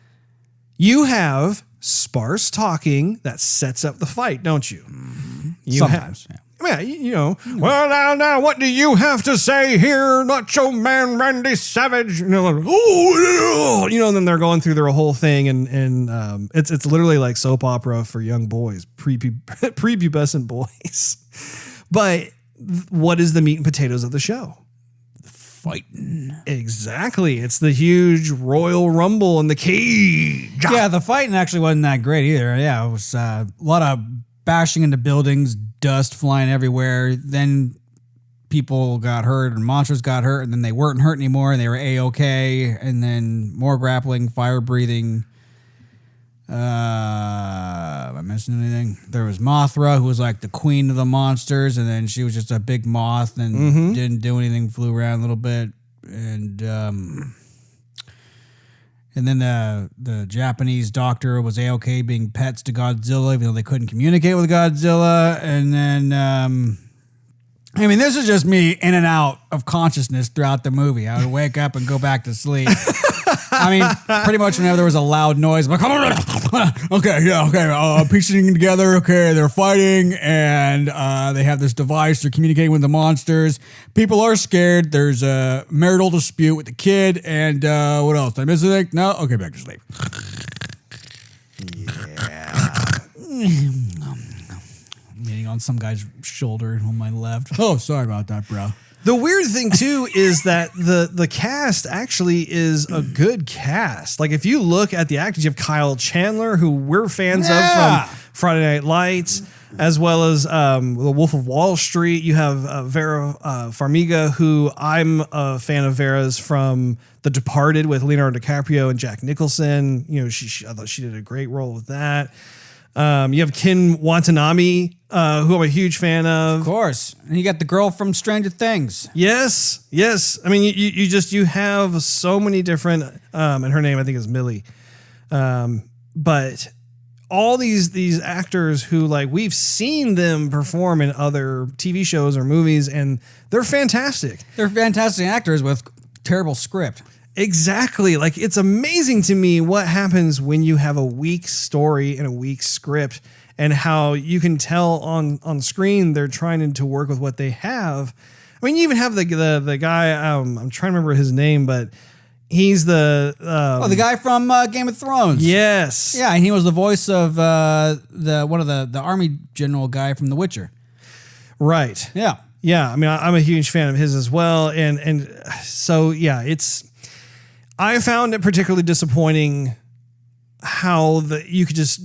You have sparse talking that sets up the fight, don't you? You Sometimes, have, yeah, you know. Well, now, what do you have to say here, Macho Man Randy Savage? You know, like, and then they're going through their whole thing, and it's literally like soap opera for young boys, prepubescent boys. But what is the meat and potatoes of the show? Fighting. Exactly. It's the huge Royal Rumble in the cage. Yeah, the fighting actually wasn't that great either. Yeah, it was a lot of bashing into buildings, dust flying everywhere. Then people got hurt and monsters got hurt, and then they weren't hurt anymore and they were A-okay. And then more grappling, fire breathing. Am I missing anything? There was Mothra, who was like the queen of the monsters, and then she was just a big moth and didn't do anything, flew around a little bit. And then the Japanese doctor was A-okay being pets to Godzilla, even though they couldn't communicate with Godzilla. And then, I mean, this is just me in and out of consciousness throughout the movie. I would wake up and go back to sleep. I mean, pretty much whenever there was a loud noise, I'm like, okay, piecing together, okay, they're fighting, and they have this device, they're communicating with the monsters. People are scared, there's a marital dispute with the kid, and what else? Did I miss anything? No? Okay, back to sleep. Yeah. Leaning on some guy's shoulder on my left. Oh, sorry about that, bro. The weird thing too is that the cast actually is a good cast. Like if you look at the actors, you have Kyle Chandler, who we're fans of from Friday Night Lights, as well as The Wolf of Wall Street. You have Vera Farmiga, who I'm a fan of Vera's from The Departed with Leonardo DiCaprio and Jack Nicholson. You know, I thought she did a great role with that. You have Ken Watanabe, who I'm a huge fan of. Of course. And you got the girl from Stranger Things. Yes. I mean, you have so many different, and her name I think is Millie. But all these actors who like we've seen them perform in other TV shows or movies, and they're fantastic. They're fantastic actors with terrible script. Exactly. Like it's amazing to me what happens when you have a weak story and a weak script, and how you can tell on screen they're trying to work with what they have. I mean, you even have the guy. I'm trying to remember his name, but he's the guy from Game of Thrones. Yes. Yeah, and he was the voice of the army general guy from The Witcher. Right. Yeah. Yeah. I mean, I'm a huge fan of his as well, and so yeah, I found it particularly disappointing how you could just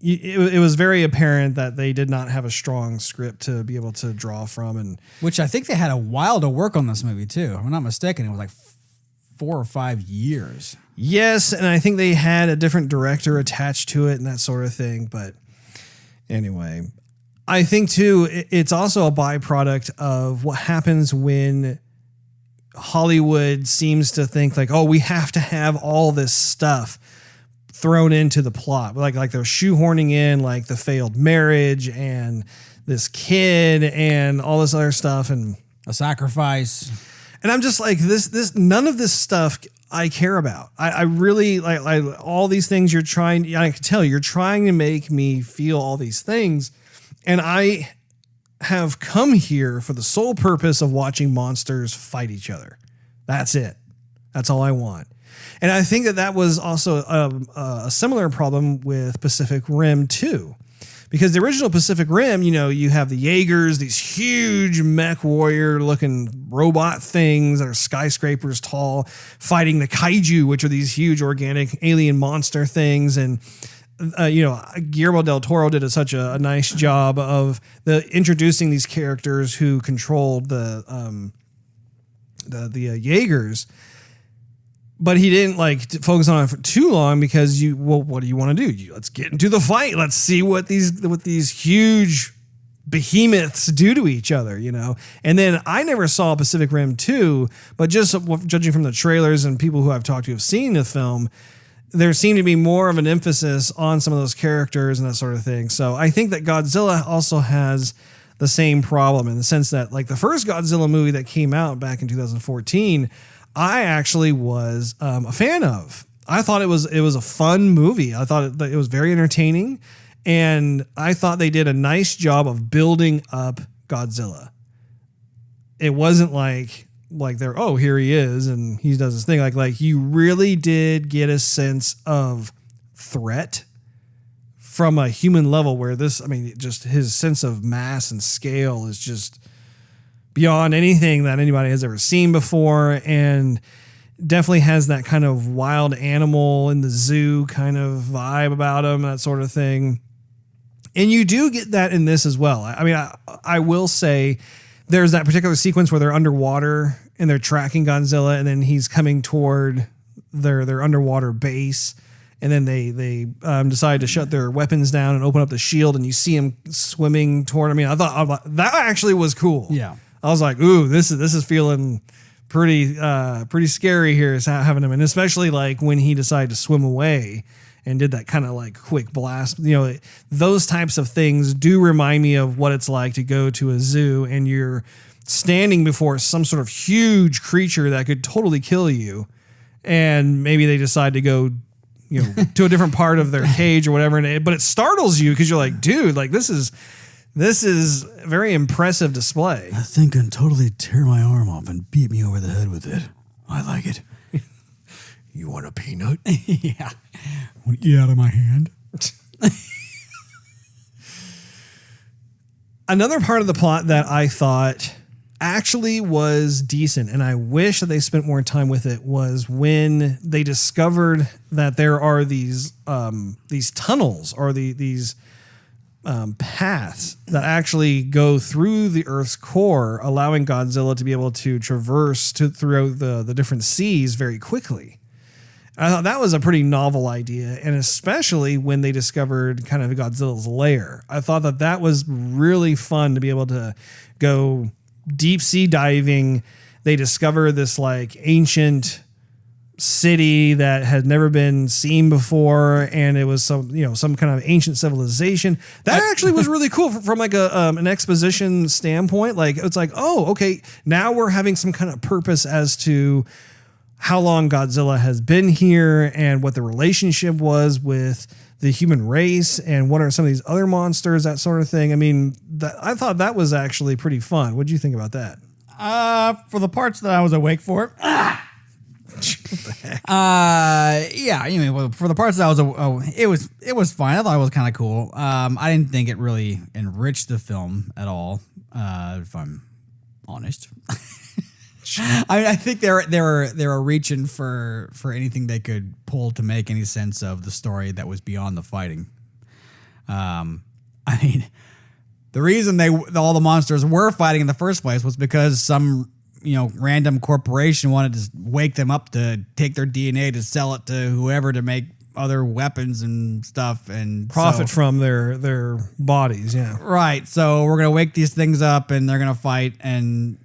it was very apparent that they did not have a strong script to be able to draw from. And which I think they had a while to work on this movie too. If I'm not mistaken, it was like 4 or 5 years. Yes, and I think they had a different director attached to it and that sort of thing. But anyway, I think too, it's also a byproduct of what happens when Hollywood seems to think like, oh, we have to have all this stuff thrown into the plot. Like they're shoehorning in like the failed marriage and this kid and all this other stuff and a sacrifice. And I'm just like, this none of this stuff I care about. I really like all these things you're trying. I can tell you're trying to make me feel all these things. And I have come here for the sole purpose of watching monsters fight each other. That's it. That's all I want. And I think that was also a similar problem with Pacific Rim 2. Because the original Pacific Rim, you have the Jaegers, these huge mech warrior looking robot things that are skyscrapers tall, fighting the kaiju, which are these huge organic alien monster things. And, Guillermo del Toro did such a nice job of introducing these characters who controlled the Jaegers. But he didn't focus on it for too long because what do you want to do? Let's get into the fight. Let's see what these huge behemoths do to each other, And then I never saw Pacific Rim 2, but just judging from the trailers and people who I've talked to have seen the film, there seemed to be more of an emphasis on some of those characters and that sort of thing. So I think that Godzilla also has the same problem in the sense that the first Godzilla movie that came out back in 2014, I actually was a fan of. I thought it was a fun movie. I thought it was very entertaining, and I thought they did a nice job of building up Godzilla. It wasn't like they're, oh, here he is and he does his thing. Like you really did get a sense of threat from a human level where just his sense of mass and scale is just beyond anything that anybody has ever seen before, and definitely has that kind of wild animal in the zoo kind of vibe about him, that sort of thing. And you do get that in this as well. I will say there's that particular sequence where they're underwater and they're tracking Godzilla, and then he's coming toward their underwater base. And then they decide to shut their weapons down and open up the shield, and you see him swimming toward. I thought that actually was cool. Yeah. I was like, ooh, this is feeling pretty scary here, is having him, and especially when he decided to swim away and did that kind of quick blast. Those types of things do remind me of what it's like to go to a zoo and you're standing before some sort of huge creature that could totally kill you, and maybe they decide to go to a different part of their cage or whatever, but it startles you because you're like, dude, this is a very impressive display. That thing can totally tear my arm off and beat me over the head with it. I like it. You want a peanut? Yeah. Want to eat out of my hand? Another part of the plot that I thought actually was decent, and I wish that they spent more time with it, was when they discovered that there are these tunnels or these paths that actually go through the Earth's core, allowing Godzilla to be able to traverse throughout the different seas very quickly. I thought that was a pretty novel idea, and especially when they discovered kind of Godzilla's lair. I thought that was really fun to be able to go deep sea diving. They discover this ancient city that had never been seen before, and it was some kind of ancient civilization that actually was really cool from an exposition standpoint. It's oh, okay, now we're having some kind of purpose as to how long Godzilla has been here and what the relationship was with the human race and what are some of these other monsters, that sort of thing. I thought that was actually pretty fun. What did you think about that? For the parts that I was awake for. What the heck? Yeah. For the parts that I was, it was fine. I thought it was kind of cool. I didn't think it really enriched the film at all. If I'm honest. I think they were reaching for anything they could pull to make any sense of the story that was beyond the fighting. I mean, the reason all the monsters were fighting in the first place was because some random corporation wanted to wake them up to take their DNA to sell it to whoever to make other weapons and stuff and profit from their bodies. Yeah. Right. So we're going to wake these things up and they're going to fight. And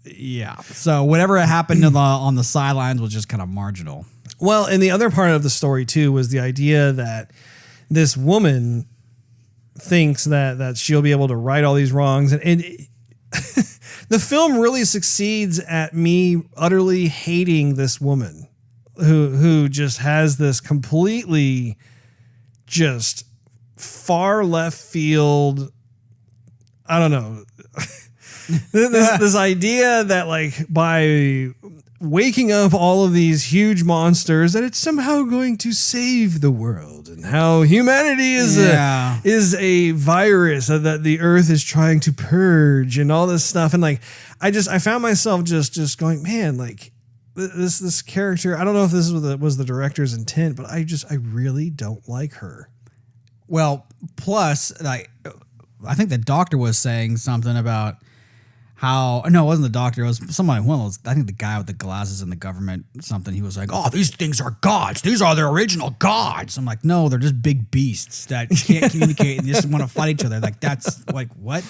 yeah. So whatever happened on the sidelines was just kind of marginal. Well, and the other part of the story too was the idea that this woman thinks that she'll be able to right all these wrongs. And the film really succeeds at me utterly hating this woman who just has this completely just far left field. I don't know. this idea that like by waking up all of these huge monsters that it's somehow going to save the world, and how humanity is a virus that the earth is trying to purge and all this stuff. And like I found myself just going, man, like this character, I don't know if this was the director's intent, but I really don't like her. Well, plus like I think the doctor was saying something about how, no, it wasn't the doctor. It was somebody, I think the guy with the glasses in the government, something. He was like, oh, these things are gods. These are the original gods. I'm like, no, they're just big beasts that can't communicate and just want to fight each other. Like, that's like, what?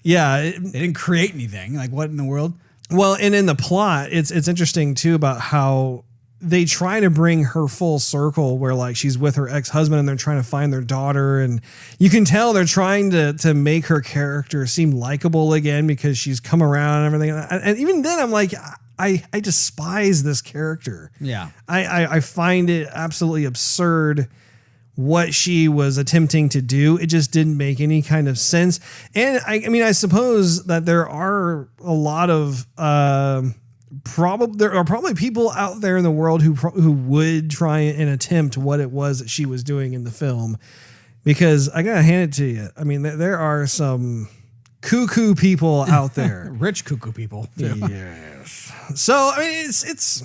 Yeah. They didn't create anything. Like, what in the world? Well, and in the plot, it's interesting too about how they try to bring her full circle where like she's with her ex-husband and they're trying to find their daughter, and you can tell they're trying to make her character seem likable again because she's come around and everything. And even then I'm like, I despise this character. Yeah. I find it absolutely absurd what she was attempting to do. It just didn't make any kind of sense. And I mean, I suppose that there are a lot of, there are probably people out there in the world who would try and attempt what it was that she was doing in the film, because I gotta hand it to you. I mean, there are some cuckoo people out there, rich cuckoo people. Yes. So I mean, it's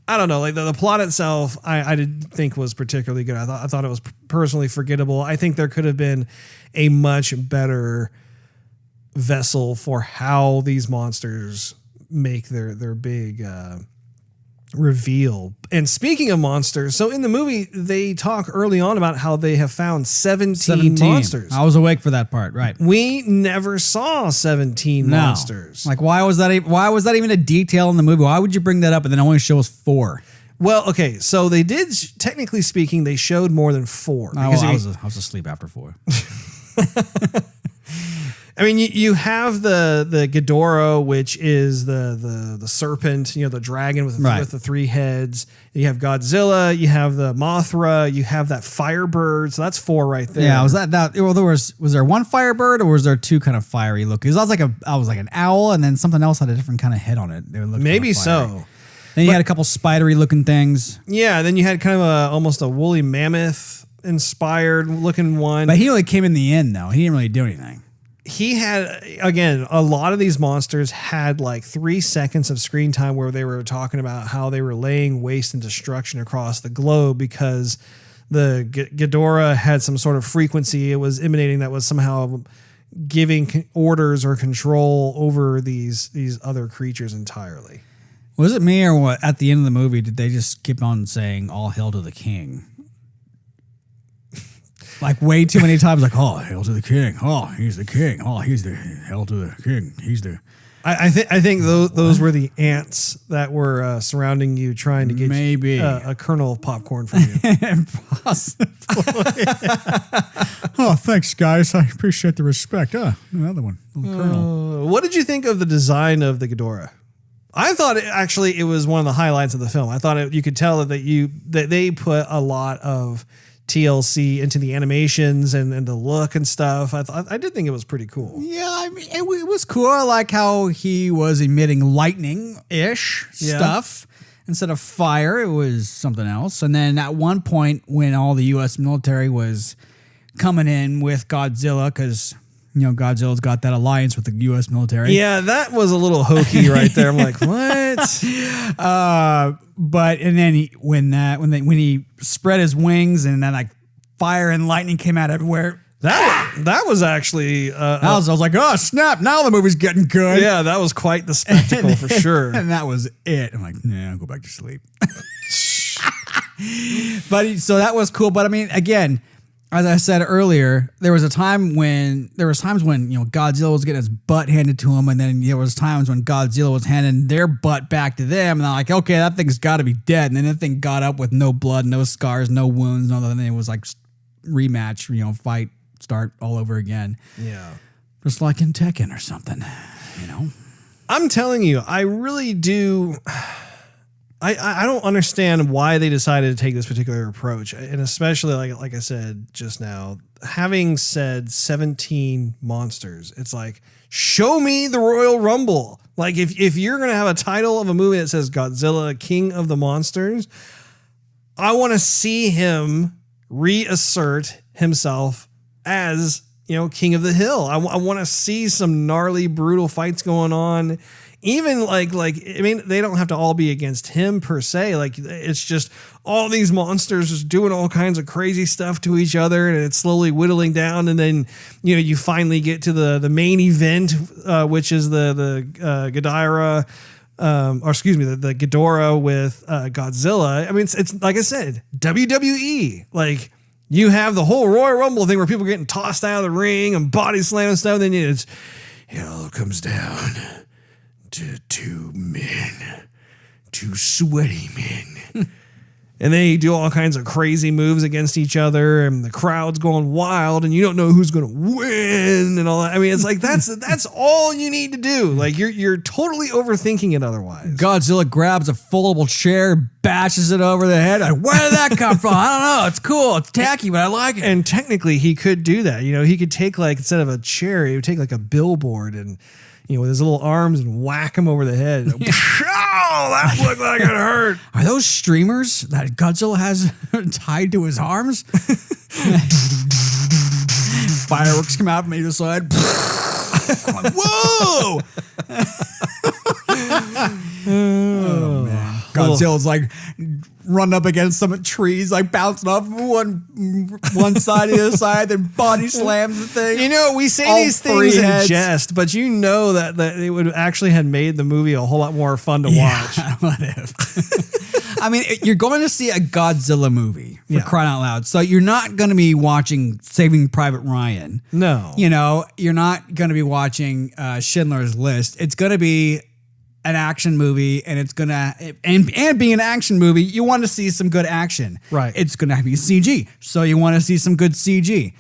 I don't know. Like the plot itself, I didn't think was particularly good. I thought it was personally forgettable. I think there could have been a much better vessel for how these monsters make their big reveal. And speaking of monsters, so in the movie they talk early on about how they have found 17 monsters. I was awake for that part, right? We never saw 17 monsters. Like, why was that even a detail in the movie? Why would you bring that up and then only show us 4? Well, okay, so they did, technically speaking, they showed more than 4. Because I was asleep after 4. I mean, you have the Ghidorah, which is the serpent, the dragon with the 3 heads. You have Godzilla. You have the Mothra. You have that Firebird. So that's 4 right there. Yeah, was that? Well, was there one Firebird, or was there 2 kind of fiery looking? I was like an owl, and then something else had a different kind of head on it. They looked maybe kind of so. Then you had a couple spidery looking things. Yeah, then you had kind of almost a woolly mammoth inspired looking one. But he only came in the end, though. He didn't really do anything. He had, again, a lot of these monsters had like 3 seconds of screen time where they were talking about how they were laying waste and destruction across the globe because the Ghidorah had some sort of frequency it was emanating that was somehow giving orders or control over these other creatures entirely. Was it me, or what? At the end of the movie, did they just keep on saying "All hail to the king"? Like way too many times, like, oh, hail to the king. Oh, he's the king. Oh, he's the hail to the king. He's the. I think those were the ants that were surrounding you, trying to get a kernel of popcorn from you. Possibly. Oh, thanks, guys. I appreciate the respect. Another one. Kernel. What did you think of the design of the Ghidorah? I thought it was one of the highlights of the film. I thought you could tell that they put a lot of TLC into the animations and the look and stuff. I did think it was pretty cool. Yeah, I mean, it was cool. I like how he was emitting lightning-ish stuff. Instead of fire, it was something else. And then at one point when all the U.S. military was coming in with Godzilla, because Godzilla's got that alliance with the U.S. military. Yeah, that was a little hokey right there. I'm like, what? But and then when he spread his wings and then like fire and lightning came out everywhere. That was actually I was like, oh snap! Now the movie's getting good. yeah, that was quite the spectacle for sure. And that was it. I'm like, nah, I'll go back to sleep. But so that was cool. But I mean, again, as I said earlier, there was times when Godzilla was getting his butt handed to him, and then there was times when Godzilla was handing their butt back to them, and they're like, okay, that thing's got to be dead. And then that thing got up with no blood, no scars, no wounds, and then it was like rematch, fight. Start all over again. Yeah. Just like in Tekken or something, I'm telling you, I really do. I don't understand why they decided to take this particular approach. And especially like I said just now, having said 17 monsters, it's like, show me the Royal Rumble. Like if you're going to have a title of a movie that says Godzilla, King of the Monsters, I want to see him reassert himself as, King of the Hill. I want to see some gnarly, brutal fights going on. Even they don't have to all be against him per se. Like, it's just all these monsters just doing all kinds of crazy stuff to each other, and it's slowly whittling down. And then, you finally get to the main event, which is the Ghidorah, the Ghidorah with Godzilla. I mean, it's like I said, WWE. Like, you have the whole Royal Rumble thing where people are getting tossed out of the ring and body slam and stuff. And then it all comes down to two sweaty men. And they do all kinds of crazy moves against each other, and the crowd's going wild, and you don't know who's going to win and all that. I mean, it's like that's all you need to do. Like, you're totally overthinking it otherwise. Godzilla grabs a foldable chair, bashes it over the head. Like, where did that come from? I don't know. It's cool. It's tacky, but I like it. And technically, he could do that. He could take, like, instead of a chair, he would take like a billboard and, with his little arms and whack him over the head. Oh, that looked like it hurt. Are those streamers that Godzilla has tied to his arms? Fireworks come out from either side. Like, whoa! Oh, man. Godzilla's like running up against some trees, like bouncing off one side to the other side, then body slams the thing. We say these things in jest, but that it would actually have made the movie a whole lot more fun to watch. What if? I mean, you're going to see a Godzilla movie, for crying out loud. So you're not going to be watching Saving Private Ryan. No. You're not going to be watching Schindler's List. It's going to be an action movie, and it's gonna and being an action movie, you want to see some good action. Right. It's gonna be CG, so you want to see some good CG.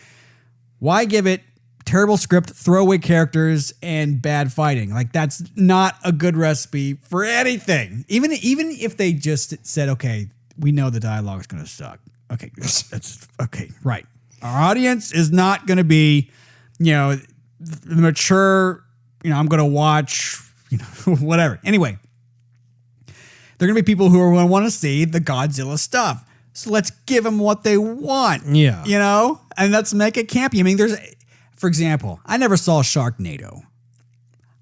Why give it terrible script, throwaway characters, and bad fighting? Like, that's not a good recipe for anything. Even if they just said, okay, we know the dialogue is gonna suck. Okay, that's okay, right. Our audience is not gonna be, the mature. I'm gonna watch. Whatever. Anyway, they're going to be people who are going to want to see the Godzilla stuff. So let's give them what they want. Yeah. And let's make it campy. I mean, for example, I never saw Sharknado.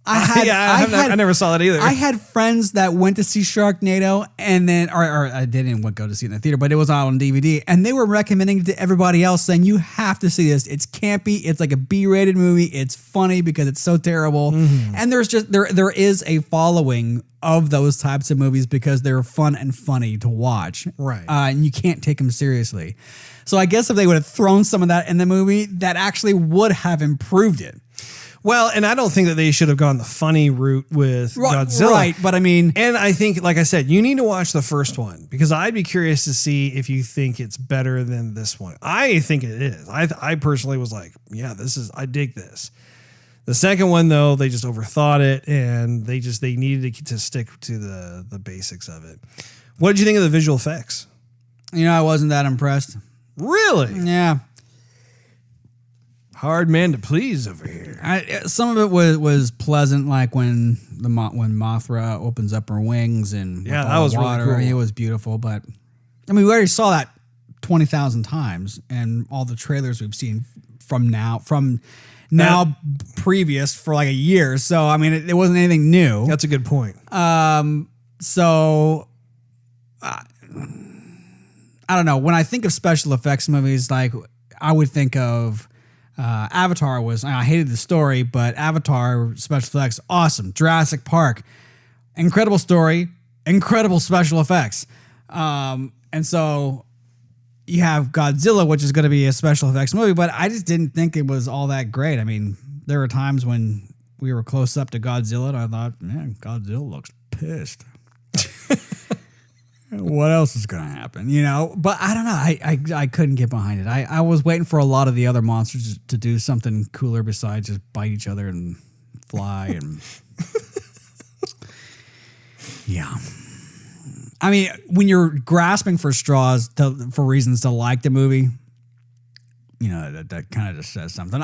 I never saw that either. I had friends that went to see Sharknado, and then, or I didn't go to see it in the theater, but it was out on DVD, and they were recommending it to everybody else, saying, you have to see this. It's campy. It's like a B-rated movie. It's funny because it's so terrible. Mm-hmm. And there is a following of those types of movies because they're fun and funny to watch. Right. And you can't take them seriously. So I guess if they would have thrown some of that in the movie, that actually would have improved it. Well, and I don't think that they should have gone the funny route with Godzilla. Right, but I mean... And I think, like I said, you need to watch the first one because I'd be curious to see if you think it's better than this one. I think it is. I personally was like, yeah, I dig this. The second one, though, they just overthought it and they needed to stick to the basics of it. What did you think of the visual effects? I wasn't that impressed. Really? Yeah. Hard man to please over here. Some of it was pleasant, like when Mothra opens up her wings and that was water. really cool. I mean, it was beautiful, but I mean, we already saw that 20,000 times, and all the trailers we've seen from now previous for like a year. So I mean, it wasn't anything new. That's a good point. So I don't know. When I think of special effects movies, like I would think of Avatar I hated the story, but Avatar special effects, awesome. Jurassic Park, incredible story, incredible special effects. And so you have Godzilla, which is going to be a special effects movie, but I just didn't think it was all that great. I mean, there were times when we were close up to Godzilla and I thought, man, Godzilla looks pissed. What else is going to happen? But I don't know. I couldn't get behind it. I was waiting for a lot of the other monsters to do something cooler besides just bite each other and fly. And yeah. I mean, when you're grasping for straws for reasons to like the movie, that kind of just says something.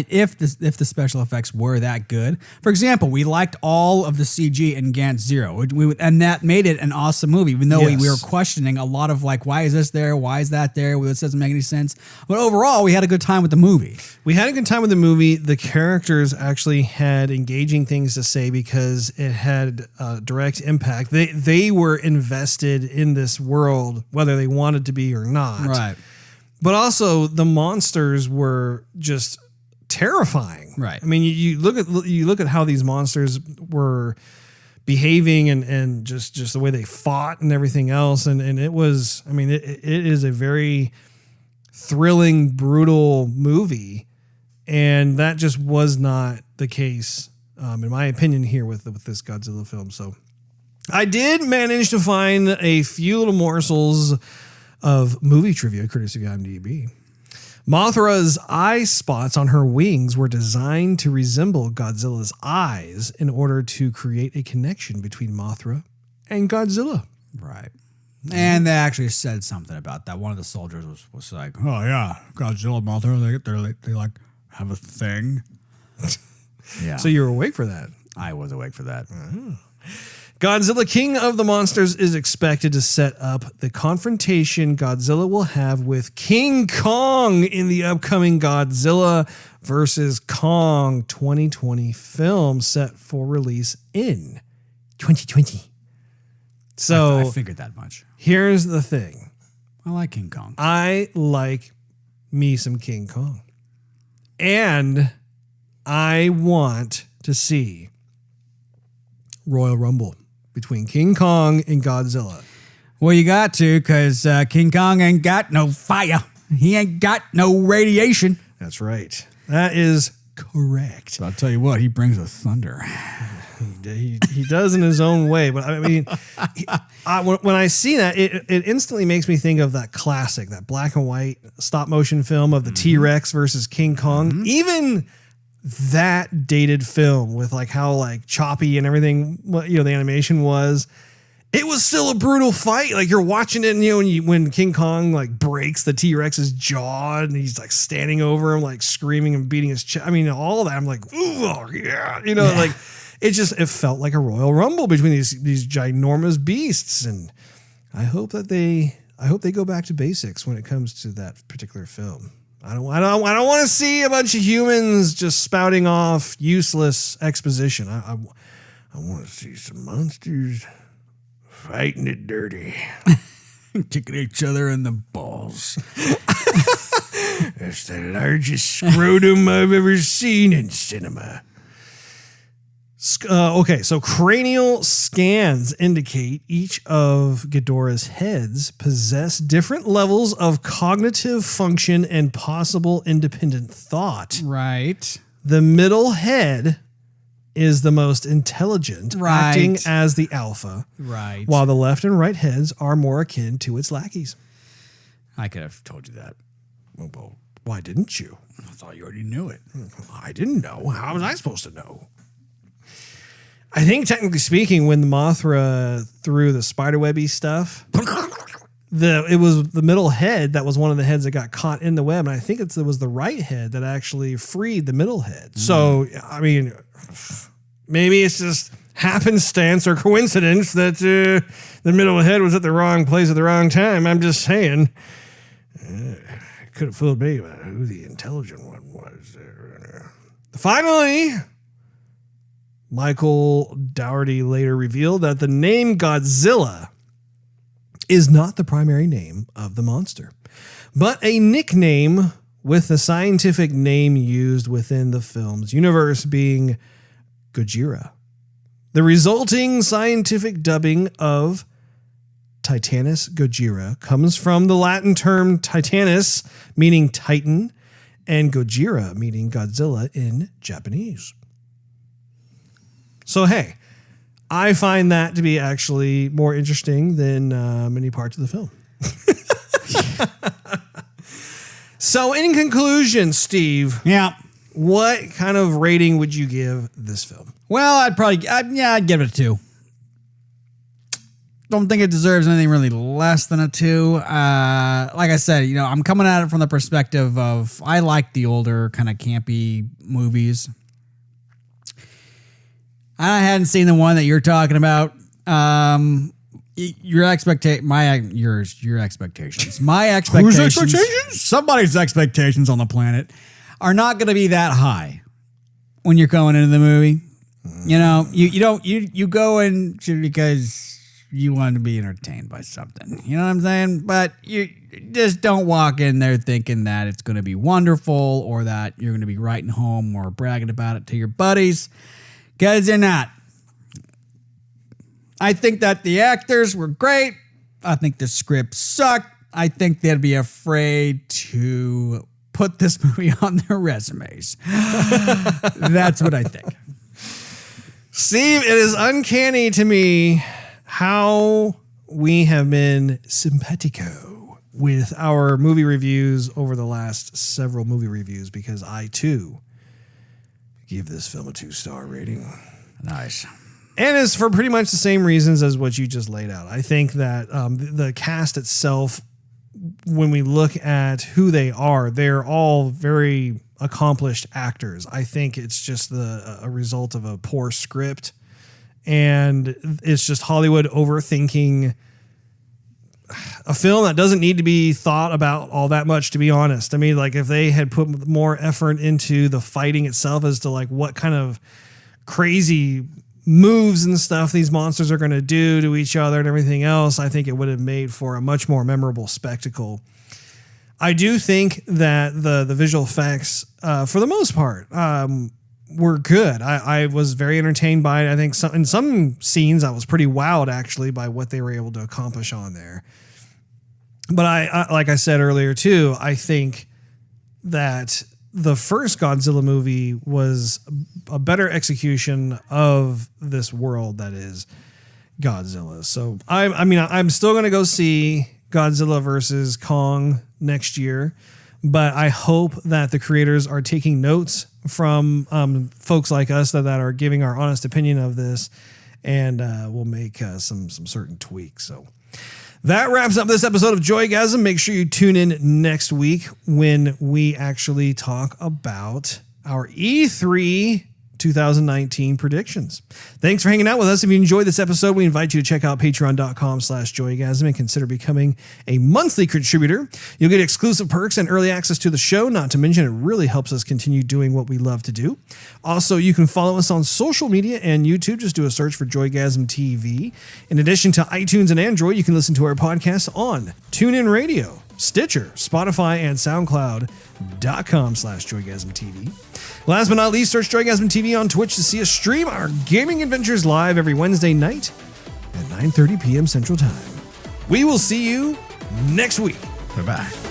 If the special effects were that good, for example, we liked all of the CG in Gantz Zero, and that made it an awesome movie. Even though we were questioning a lot of why is this there, why is that there? Well, this doesn't make any sense. But overall, we had a good time with the movie. We had a good time with the movie. The characters actually had engaging things to say because it had a direct impact. They were invested in this world, whether they wanted to be or not. Right. But also the monsters were just terrifying. Right. I mean, you look at how these monsters were behaving and just the way they fought and everything else. And it was, I mean, it is a very thrilling, brutal movie. And that just was not the case, in my opinion, here with this Godzilla film. So I did manage to find a few little morsels of movie trivia, courtesy of IMDb. Mothra's eye spots on her wings were designed to resemble Godzilla's eyes in order to create a connection between Mothra and Godzilla. Right. And they actually said something about that. One of the soldiers was like, "Oh yeah, Godzilla, Mothra, they like have a thing." Yeah. So you were awake for that? I was awake for that. Godzilla, King of the Monsters, is expected to set up the confrontation Godzilla will have with King Kong in the upcoming Godzilla vs. Kong 2020 film set for release in 2020. So I figured that much. Here's the thing. I like King Kong. I like me some King Kong. And I want to see Royal Rumble between King Kong and Godzilla. Well, you got to, because King Kong ain't got no fire. He ain't got no radiation. That's right. That is correct. But I'll tell you what, he brings a thunder. He does in his own way. But I mean, when I see that, it instantly makes me think of that classic, that black and white stop motion film of the T-Rex versus King Kong. Even that dated film with how choppy and everything, the animation was, it was still a brutal fight. Like you're watching it and when King Kong breaks the T-Rex's jaw and he's standing over him screaming and beating his chest. I mean, all of that, I'm like, ooh, yeah. It felt like a Royal Rumble between these ginormous beasts. And I hope they go back to basics when it comes to that particular film. I don't want to see a bunch of humans just spouting off useless exposition. I want to see some monsters fighting it dirty. Kicking each other in the balls. That's the largest scrotum I've ever seen in cinema. Okay, so cranial scans indicate each of Ghidorah's heads possess different levels of cognitive function and possible independent thought. Right. The middle head is the most intelligent, acting as the alpha. Right. While the left and right heads are more akin to its lackeys. I could have told you that. Well, why didn't you? I thought you already knew it. I didn't know. How was I supposed to know? I think technically speaking, when the Mothra threw the spiderwebby stuff, it was the middle head that was one of the heads that got caught in the web, and I think it was the right head that actually freed the middle head. So, I mean, maybe it's just happenstance or coincidence that the middle head was at the wrong place at the wrong time. I'm just saying. It could have fooled me about who the intelligent one was. Finally, Michael Dougherty later revealed that the name Godzilla is not the primary name of the monster, but a nickname with the scientific name used within the film's universe being Godzilla. The resulting scientific dubbing of Titanus Godzilla comes from the Latin term Titanus, meaning Titan, and Gojira, meaning Godzilla in Japanese. So, hey, I find that to be actually more interesting than many parts of the film. So, in conclusion, Steve, what kind of rating would you give this film? Well, I'd give it a 2. Don't think it deserves anything really less than a 2. Like I said, I'm coming at it from the perspective of I like the older kind of campy movies. I hadn't seen the one that you're talking about. Your expectations. My expectations. Whose expectations? Somebody's expectations on the planet are not going to be that high when you're going into the movie. You go in because you want to be entertained by something. You know what I'm saying? But you just don't walk in there thinking that it's going to be wonderful or that you're going to be writing home or bragging about it to your buddies, because you're not. I think that the actors were great. I think the script sucked. I think they'd be afraid to put this movie on their resumes. That's what I think. Steve, it is uncanny to me how we have been simpatico with our movie reviews over the last several movie reviews, because I, too, give this film a 2-star rating. Nice. And it's for pretty much the same reasons as what you just laid out. I think that the cast itself, when we look at who they are, they're all very accomplished actors. I think it's just a result of a poor script, and it's just Hollywood overthinking a film that doesn't need to be thought about all that much, to be honest. I mean, like, if they had put more effort into the fighting itself as to like what kind of crazy moves and stuff these monsters are going to do to each other and everything else, I think it would have made for a much more memorable spectacle. I do think that the visual effects, for the most part, were good. I was very entertained by it. I think in some scenes I was pretty wowed, actually, by what they were able to accomplish on there. But I like I said earlier too, I think that the first Godzilla movie was a better execution of this world that is Godzilla. So I'm still going to go see Godzilla versus Kong next year, but I hope that the creators are taking notes from folks like us that are giving our honest opinion of this, and we'll make some certain tweaks. So that wraps up this episode of Joygasm. Make sure you tune in next week when we actually talk about our E3 2019 predictions. Thanks for hanging out with us. If you enjoyed this episode, we invite you to check out patreon.com/joygasm and consider becoming a monthly contributor. You'll get exclusive perks and early access to the show. Not to mention, it really helps us continue doing what we love to do. Also, you can follow us on social media and YouTube. Just do a search for Joygasm TV. In addition to iTunes and Android, you can listen to our podcast on TuneIn Radio, Stitcher, Spotify, and SoundCloud.com/Joygasm TV. Last but not least, search Joygasm TV on Twitch to see us stream our gaming adventures live every Wednesday night at 9:30 p.m. Central Time. We will see you next week. Bye-bye.